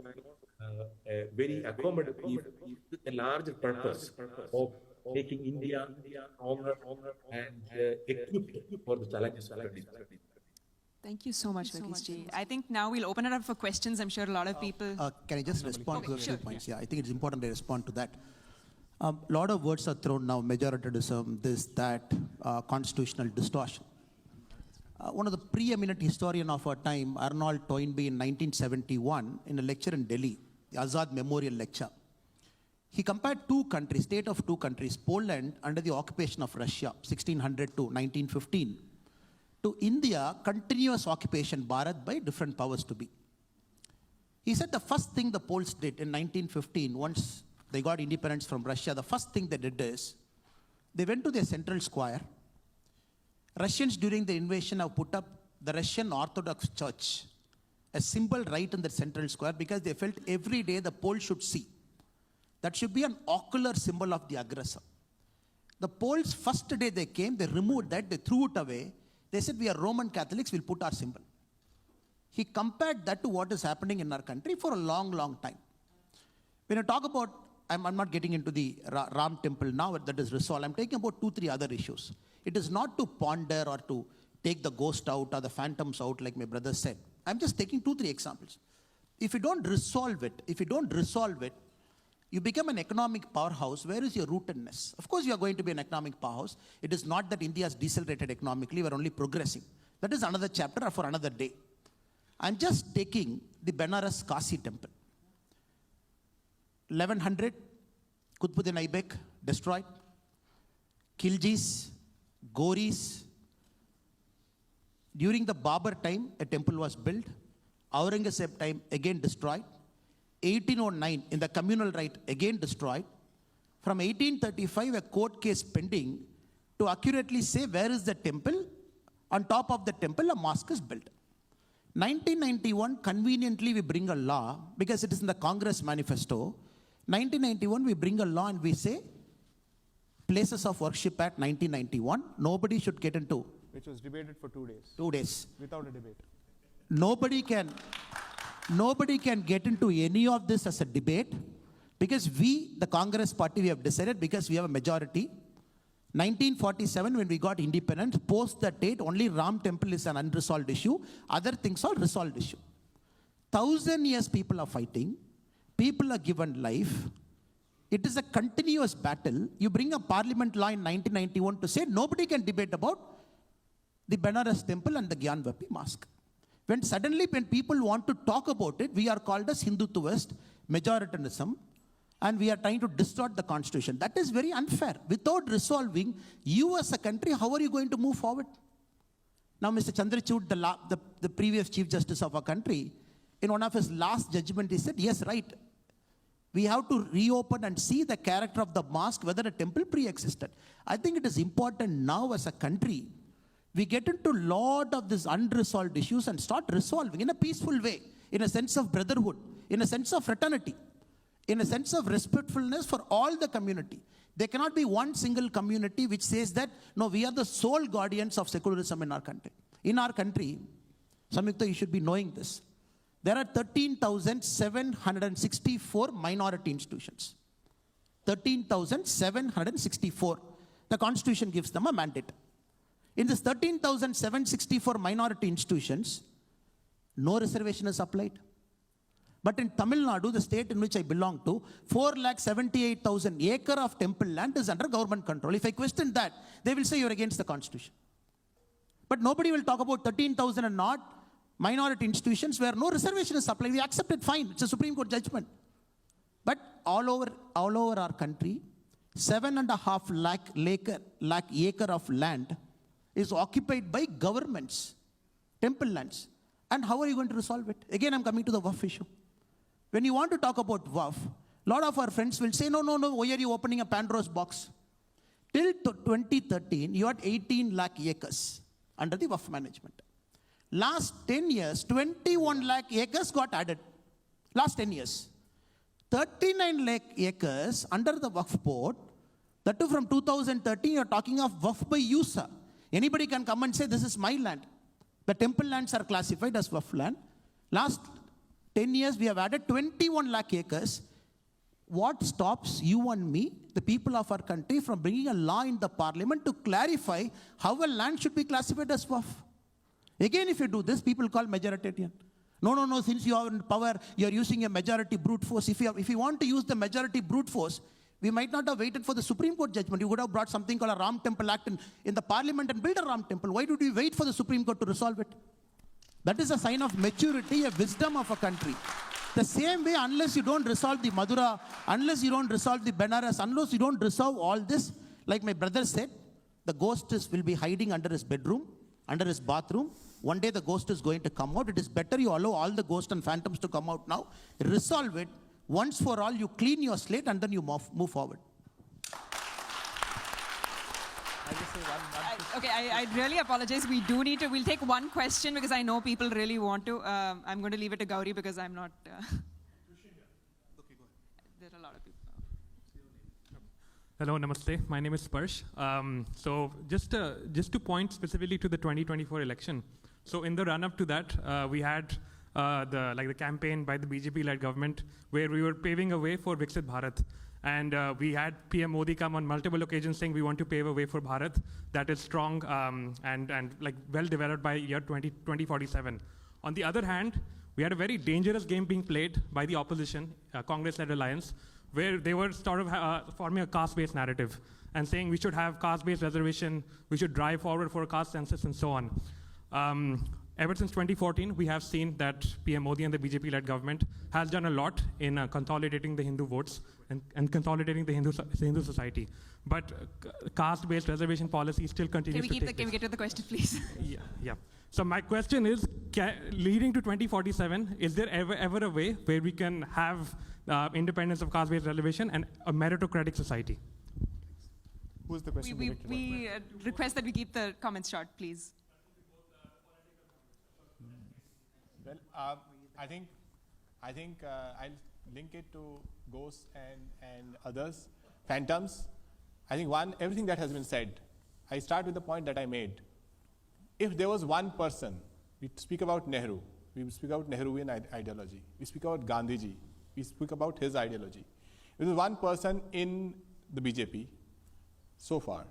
very accommodative, with a larger purpose of making India stronger and equipped for the challenges of the day. Thank you so much, Verghese ji. I think now we'll open it up for questions. I'm sure a lot of people... Can I just respond to a few sure, points? Yeah, I think it's important to respond to that. A lot of words are thrown now, majoritarianism, this, that, constitutional distortion. One of the preeminent historian of our time, Arnold Toynbee, in 1971, in a lecture in Delhi, the Azad Memorial Lecture, he compared two countries, state of two countries, Poland under the occupation of Russia, 1600 to 1915, to India, continuous occupation, Bharat, by different powers to be. He said the first thing the Poles did in 1915, once they got independence from Russia, the first thing they did is, they went to their central square Russians during the invasion have put up the Russian Orthodox Church, a symbol right in the central square, because they felt every day the Poles should see. That should be an ocular symbol of the aggressor. The Poles, first day they came, they removed that, they threw it away. They said, we are Roman Catholics, we'll put our symbol. He compared that to what is happening in our country for a long, long time. When I talk about, I'm not getting into the Ram temple now, that is resolved. I'm taking about 2-3 other issues. It is not to ponder or to take the ghost out or the phantoms out, like my brother said. I'm just taking 2-3 examples. If you don't resolve it, you become an economic powerhouse. Where is your rootedness? Of course, you are going to be an economic powerhouse. It is not that India is decelerated economically. We are only progressing. That is another chapter for another day. I'm just taking the Benares Kasi temple. 1100, Qutbuddin Aibak destroyed. Khiljis, Goris. During the Babur time, a temple was built. Aurangzeb time, again destroyed. 1809, in the communal right, again destroyed. From 1835, a court case pending to accurately say where is the temple. On top of the temple, a mosque is built. 1991, conveniently we bring a law, because it is in the Congress manifesto. 1991, we bring a law and we say, places of worship at 1991, nobody should get into. Which was debated for 2 days. 2 days. Without a debate. Nobody can get into any of this as a debate, because we, the Congress party, we have decided, because we have a majority. 1947, when we got independence, post that date, only Ram temple is an unresolved issue. Other things are resolved issue. 1,000 years people are fighting. People are given life. It is a continuous battle. You bring a parliament law in 1991 to say nobody can debate about the Benares temple and the Gyanvapi mosque. When suddenly, when people want to talk about it, we are called as Hindutvaist, majoritarianism, and we are trying to distort the constitution. That is very unfair. Without resolving, you as a country, how are you going to move forward? Now, Mr. Chandrachud, the previous Chief Justice of our country, in one of his last judgment, he said, yes, right. We have to reopen and see the character of the mosque, whether a temple pre-existed. I think it is important now as a country, we get into a lot of these unresolved issues and start resolving in a peaceful way, in a sense of brotherhood, in a sense of fraternity, in a sense of respectfulness for all the community. There cannot be one single community which says that, no, we are the sole guardians of secularism in our country. In our country, Samyukta, you should be knowing this. There are 13,764 minority institutions. 13,764. The Constitution gives them a mandate. In this 13,764 minority institutions, no reservation is applied. But in Tamil Nadu, the state in which I belong to, 478,000 acre of temple land is under government control. If I question that, they will say you're against the Constitution. But nobody will talk about 13,000 and not minority institutions where no reservation is applied. We accept it, fine. It's a Supreme Court judgment. But all over our country, 7.5 lakh acre of land is occupied by governments, temple lands. And how are you going to resolve it? Again, I'm coming to the Waqf issue. When you want to talk about Waqf, a lot of our friends will say, no, why are you opening a Pandora's box? Till 2013, you had 18 lakh acres under the Waqf management. Last 10 years, 21 lakh acres got added. Last 10 years. 39 lakh acres under the Waqf board, that too from 2013, you're talking of Waqf by user. Anybody can come and say, this is my land. The temple lands are classified as Waqf land. Last 10 years, we have added 21 lakh acres. What stops you and me, the people of our country, from bringing a law in the parliament to clarify how a land should be classified as Waqf? Again, if you do this, people call majoritarian. No, since you are in power, you are using a majority brute force. If you want to use the majority brute force, we might not have waited for the Supreme Court judgment. You would have brought something called a Ram Temple Act in the parliament and built a Ram Temple. Why did we wait for the Supreme Court to resolve it? That is a sign of maturity, a wisdom of a country. The same way, unless you don't resolve the Madura, unless you don't resolve the Benares, unless you don't resolve all this, like my brother said, the ghost will be hiding under his bedroom, under his bathroom. One day the ghost is going to come out. It is better you allow all the ghosts and phantoms to come out now. Resolve it. Once for all, you clean your slate and then you move forward. I just say one quick Okay, I really apologize. We do need to, we'll take one question because I know people really want to. I'm going to leave it to Gauri because I'm not. There are a lot of people. Hello, namaste. My name is Sparsh. So just to point specifically to the 2024 election. So in the run-up to that, we had the campaign by the BJP-led government where we were paving a way for Viksit Bharat. And we had PM Modi come on multiple occasions saying we want to pave a way for Bharat that is strong and like well developed by year 2047. On the other hand, we had a very dangerous game being played by the opposition, Congress-led alliance, where they were sort of forming a caste-based narrative and saying we should have caste-based reservation, we should drive forward for a caste census and so on. Ever since 2014, we have seen that PM Modi and the BJP-led government has done a lot in consolidating the Hindu votes and consolidating the Hindu society. But caste-based reservation policy still continues to take place. Can we get to the question, please? Yeah. So my question is, leading to 2047, is there ever a way where we can have independence of caste-based reservation and a meritocratic society? Who's the question? We request that we keep the comments short, please. Well, I think I'll link it to ghosts and others, phantoms. I think everything that has been said, I start with the point that I made. If there was one person, we speak about Nehru, we speak about Nehruvian ideology, we speak about Gandhiji, we speak about his ideology. If there was one person in the BJP so far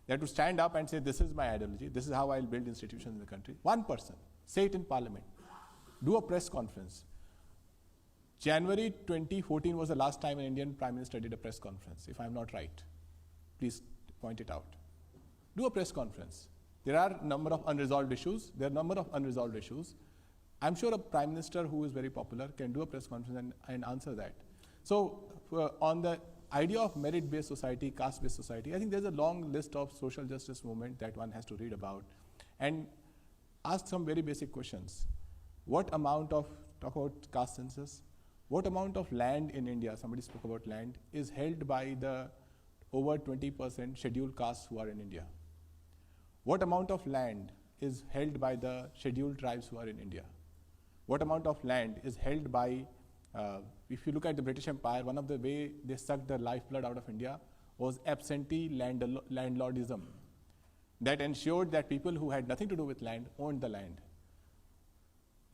that would stand up and say, this is my ideology, this is how I'll build institutions in the country. One person, say it in parliament, do a press conference. January 2014 was the last time an Indian Prime Minister did a press conference, if I'm not right. Please point it out. Do a press conference. There are a number of unresolved issues. I'm sure a Prime Minister who is very popular can do a press conference and answer that. So on the idea of merit-based society, caste-based society, I think there's a long list of social justice movement that one has to read about and ask some very basic questions. Talk about caste census, what amount of land in India, somebody spoke about land, is held by the over 20% scheduled castes who are in India? What amount of land is held by the scheduled tribes who are in India? What amount of land is held by, if you look at the British Empire, one of the way they sucked the lifeblood out of India was absentee landlordism. That ensured that people who had nothing to do with land owned the land.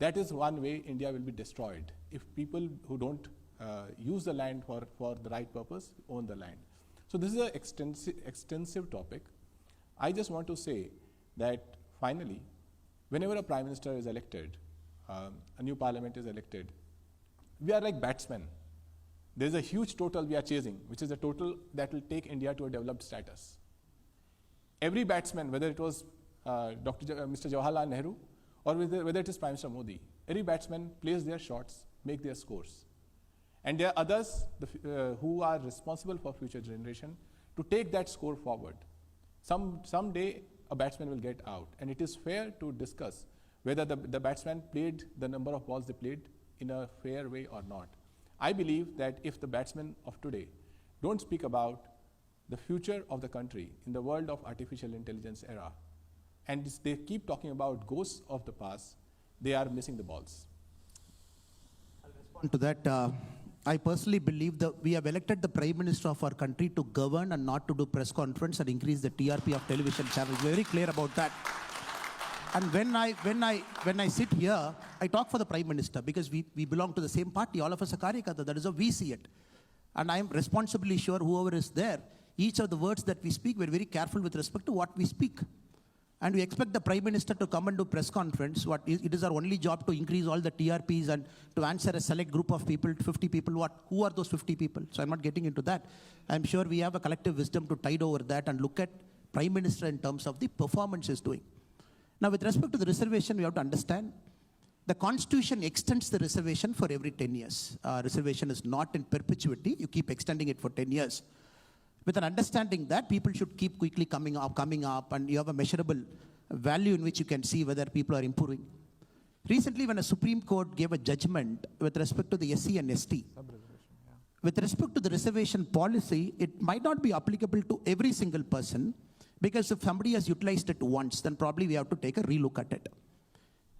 That is one way India will be destroyed, if people who don't use the land for the right purpose own the land. So this is an extensive topic. I just want to say that finally, whenever a Prime Minister is elected, a new parliament is elected, we are like batsmen. There's a huge total we are chasing, which is a total that will take India to a developed status. Every batsman, whether it was Mr. Jawaharlal Nehru, or whether it is Prime Minister Modi, every batsman plays their shots, make their scores. And there are others who are responsible for future generation to take that score forward. Someday a batsman will get out, and it is fair to discuss whether the batsman played the number of balls they played in a fair way or not. I believe that if the batsmen of today don't speak about the future of the country in the world of artificial intelligence era, and they keep talking about ghosts of the past, they are missing the balls. I'll respond to that. I personally believe that we have elected the Prime Minister of our country to govern and not to do press conference and increase the TRP of television channels. We're very clear about that. And when I sit here, I talk for the Prime Minister because we belong to the same party. All of us are Karyakata. That is how we see it. And I am responsibly sure whoever is there, each of the words that we speak, we're very careful with respect to what we speak. And we expect the Prime Minister to come and do press conference. It is our only job to increase all the TRPs and to answer a select group of people, 50 people. Who are those 50 people? So I'm not getting into that. I'm sure we have a collective wisdom to tide over that and look at Prime Minister in terms of the performance he's doing. Now, with respect to the reservation, we have to understand the Constitution extends the reservation for every 10 years. Reservation is not in perpetuity. You keep extending it for 10 years. With an understanding that people should keep quickly coming up, and you have a measurable value in which you can see whether people are improving. Recently, when a Supreme Court gave a judgment with respect to the SC and ST, with respect to the reservation policy, it might not be applicable to every single person, Because if somebody has utilized it once, then probably we have to take a relook at it.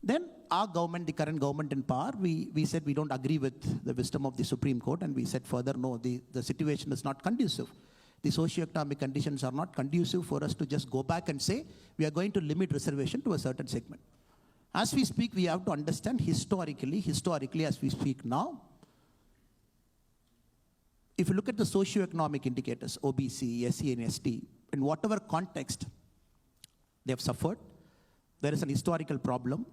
Then our government, the current government in power, we said we don't agree with the wisdom of the Supreme Court, and we said further, no, the situation is not conducive. The socio-economic conditions are not conducive for us to just go back and say we are going to limit reservation to a certain segment. As we speak, we have to understand historically as we speak now, if you look at the socio-economic indicators, OBC, SC and ST, in whatever context they have suffered, there is an historical problem.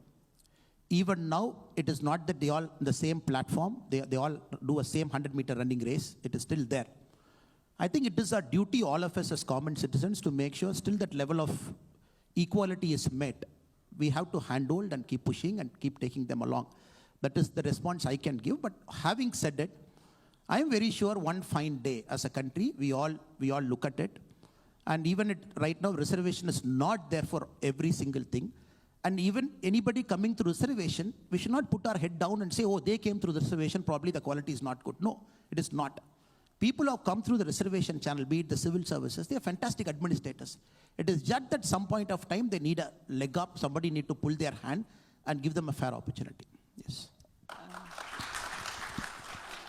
Even now, it is not that they all on the same platform, they all do a same 100-meter running race, it is still there. I think it is our duty, all of us as common citizens, to make sure still that level of equality is met. We have to handhold and keep pushing and keep taking them along. That is the response I can give. But having said it, I am very sure one fine day as a country, we all look at it. And even right now, reservation is not there for every single thing. And even anybody coming through reservation, we should not put our head down and say, oh, they came through the reservation, probably the quality is not good. No, it is not. People who have come through the reservation channel, be it the civil services, they are fantastic administrators. It is just that some point of time they need a leg up, somebody need to pull their hand and give them a fair opportunity. Yes.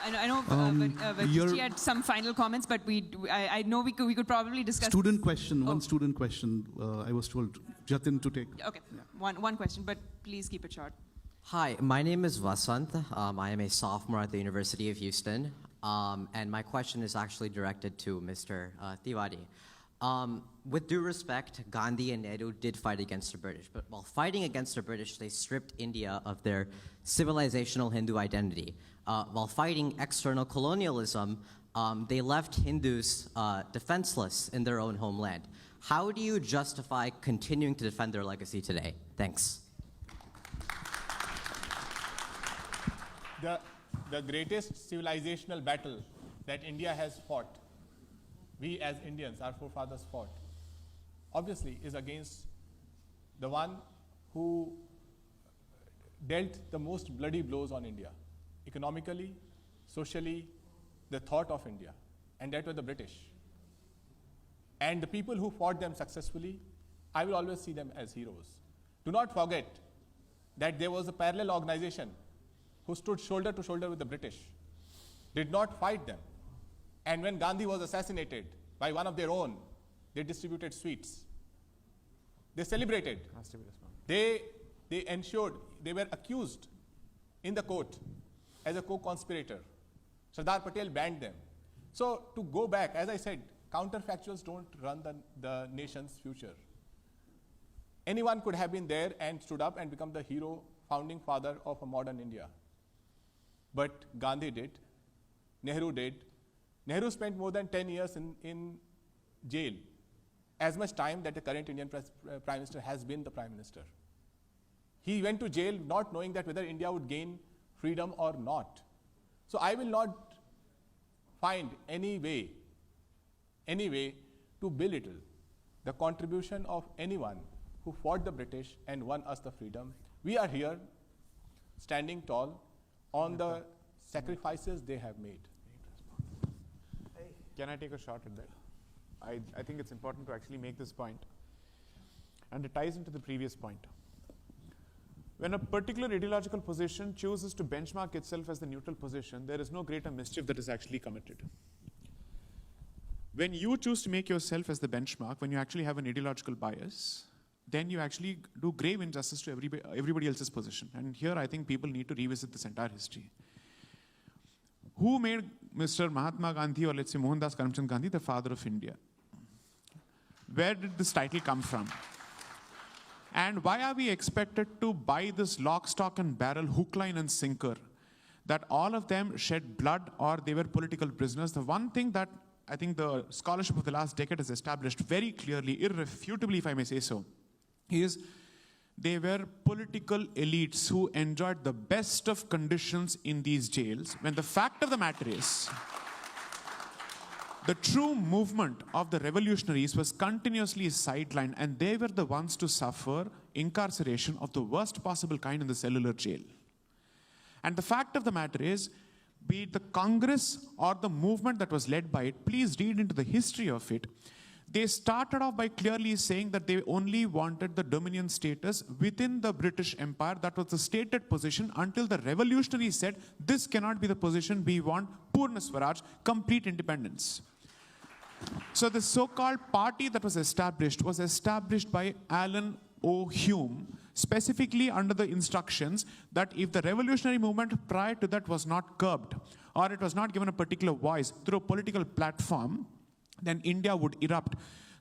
I know Vachichi had some final comments, but I know we could probably discuss. Student question, one student question. I was told Jatin to take. Okay, yeah. one question, but please keep it short. Hi, my name is Vasant. I am a sophomore at the University of Houston. And my question is actually directed to Mr. Tiwari. With due respect, Gandhi and Nehru did fight against the British, but while fighting against the British, they stripped India of their civilizational Hindu identity. While fighting external colonialism, they left Hindus defenseless in their own homeland. How do you justify continuing to defend their legacy today? Thanks. The greatest civilizational battle that India has fought, we as Indians, our forefathers fought, obviously is against the one who dealt the most bloody blows on India, economically, socially, the thought of India, and that were the British. And the people who fought them successfully, I will always see them as heroes. Do not forget that there was a parallel organization who stood shoulder to shoulder with the British, did not fight them. And when Gandhi was assassinated by one of their own, they distributed sweets. They celebrated. They ensured, they were accused in the court as a co-conspirator. Sardar Patel banned them. So to go back, as I said, counterfactuals don't run the nation's future. Anyone could have been there and stood up and become the hero, founding father of a modern India. But Gandhi did, Nehru did. Nehru spent more than 10 years in jail, as much time that the current Indian Prime Minister has been the Prime Minister. He went to jail not knowing that whether India would gain freedom or not. So I will not find any way to belittle the contribution of anyone who fought the British and won us the freedom. We are here standing tall on the sacrifices they have made. Can I take a shot at that? I think it's important to actually make this point. And it ties into the previous point. When a particular ideological position chooses to benchmark itself as the neutral position, there is no greater mischief that is actually committed. When you choose to make yourself as the benchmark, when you actually have an ideological bias, then you actually do grave injustice to everybody else's position. And here I think people need to revisit this entire history. Who made Mr. Mahatma Gandhi, or let's say Mohandas Karamchand Gandhi, the father of India? Where did this title come from? And why are we expected to buy this lock, stock and barrel, hook, line and sinker, that all of them shed blood or they were political prisoners? The one thing that I think the scholarship of the last decade has established very clearly, irrefutably if I may say so, is they were political elites who enjoyed the best of conditions in these jails, when the fact of the matter is, the true movement of the revolutionaries was continuously sidelined, and they were the ones to suffer incarceration of the worst possible kind in the cellular jail. And the fact of the matter is, be it the Congress or the movement that was led by it, please read into the history of it. They started off by clearly saying that they only wanted the dominion status within the British Empire. That was the stated position until the revolutionaries said, this cannot be the position, we want Purna Swaraj, complete independence. So the so-called party that was established by Alan O. Hume, specifically under the instructions that if the revolutionary movement prior to that was not curbed, or it was not given a particular voice through a political platform, then India would erupt.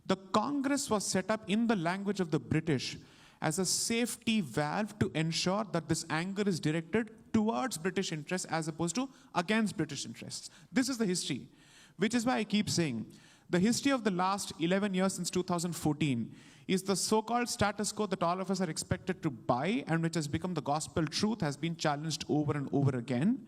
The Congress was set up in the language of the British as a safety valve to ensure that this anger is directed towards British interests as opposed to against British interests. This is the history, which is why I keep saying the history of the last 11 years since 2014 is the so-called status quo that all of us are expected to buy and which has become the gospel truth has been challenged over and over again.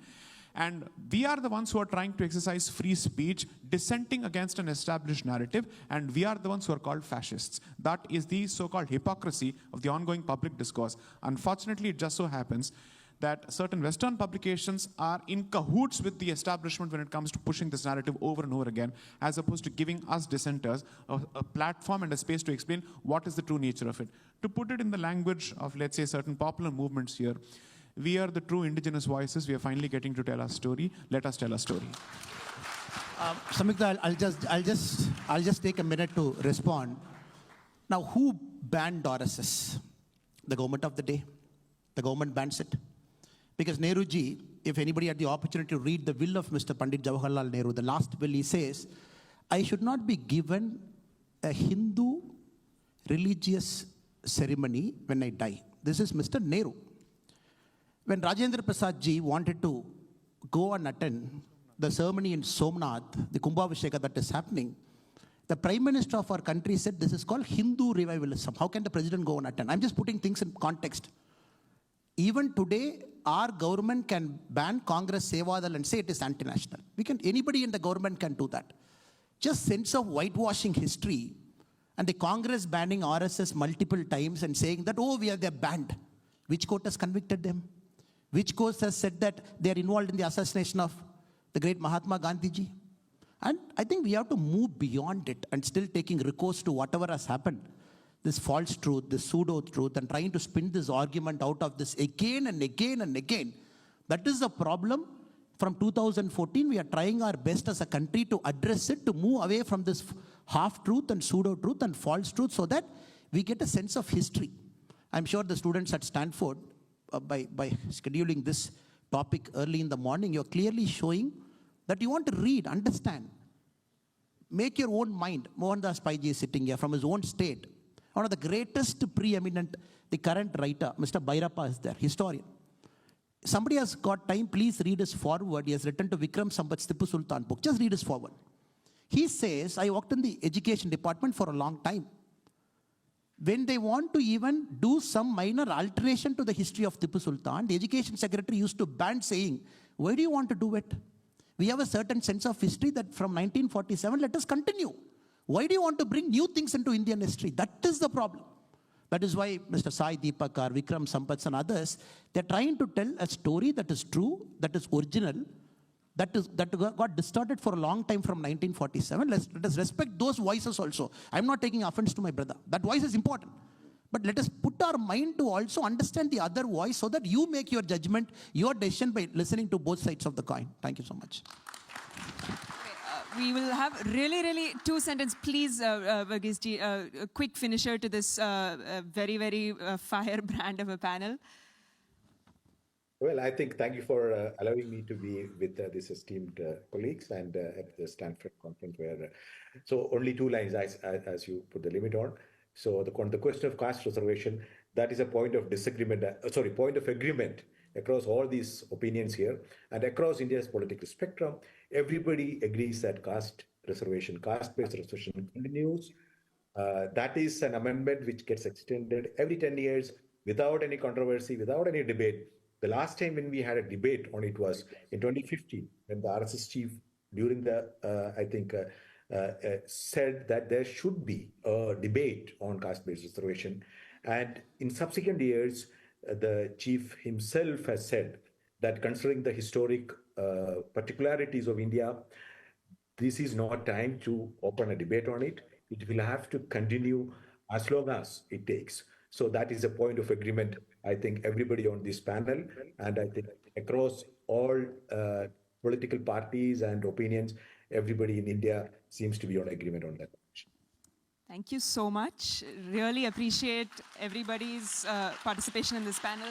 And we are the ones who are trying to exercise free speech, dissenting against an established narrative, and we are the ones who are called fascists. That is the so-called hypocrisy of the ongoing public discourse. Unfortunately, it just so happens that certain Western publications are in cahoots with the establishment when it comes to pushing this narrative over and over again, as opposed to giving us dissenters a platform and a space to explain what is the true nature of it. To put it in the language of, let's say, certain popular movements here, we are the true indigenous voices. We are finally getting to tell our story. Let us tell our story. Samyukta, I'll just take a minute to respond. Now, who banned RSS? The government of the day. The government bans it. Because Nehruji, if anybody had the opportunity to read the will of Mr. Pandit Jawaharlal Nehru, the last will, he says, I should not be given a Hindu religious ceremony when I die. This is Mr. Nehru. When Rajendra Prasad ji wanted to go and attend the ceremony in Somnath, the Kumbhabhisheka that is happening, the Prime Minister of our country said this is called Hindu revivalism. How can the President go and attend? I'm just putting things in context. Even today, our government can ban Congress Sevadal and say it is anti-national. Anybody in the government can do that. Just sense of whitewashing history and the Congress banning RSS multiple times and saying that, oh, they're banned. Which court has convicted them? Which court has said that they are involved in the assassination of the great Mahatma Gandhi ji? And I think we have to move beyond it and still taking recourse to whatever has happened. This false truth, this pseudo-truth, and trying to spin this argument out of this again and again and again. That is the problem. From 2014, we are trying our best as a country to address it, to move away from this half-truth and pseudo-truth and false truth so that we get a sense of history. I'm sure the students at Stanford, by scheduling this topic early in the morning, you're clearly showing that you want to read, understand, make your own mind. Mohandas Pai ji is sitting here from his own state. One of the greatest preeminent, the current writer, Mr. Bhairappa is there, historian. Somebody has got time, please read his foreword. He has written to Vikram Sambat's Tipu Sultan book. Just read his foreword. He says, I worked in the education department for a long time. When they want to even do some minor alteration to the history of Tipu Sultan, the education secretary used to ban saying, why do you want to do it? We have a certain sense of history that from 1947, let us continue. Why do you want to bring new things into Indian history? That is the problem. That is why Mr. Sai Deepakar, Vikram Sampats and others, they're trying to tell a story that is true, that is original, that got distorted for a long time from 1947. Let us respect those voices also. I'm not taking offense to my brother. That voice is important. But let us put our mind to also understand the other voice so that you make your judgment, your decision by listening to both sides of the coin. Thank you so much. We will have really two sentence, please, Varghese ji, a quick finisher to this very firebrand of a panel. Well, I think thank you for allowing me to be with these esteemed colleagues and at the Stanford conference where, so only 2 lines as you put the limit on. So the question of caste reservation, that is a point of disagreement, point of agreement across all these opinions here and across India's political spectrum. Everybody agrees that caste-based reservation continues. That is an amendment which gets extended every 10 years without any controversy, without any debate. The last time when we had a debate on it was in 2015, when the RSS chief during the, said that there should be a debate on caste-based reservation. And in subsequent years, the chief himself has said that considering the historic particularities of India, this is not time to open a debate on it. It will have to continue as long as it takes. So that is a point of agreement, I think, everybody on this panel, and I think across all political parties and opinions, everybody in India seems to be on agreement on that. Thank you so much. Really appreciate everybody's participation in this panel.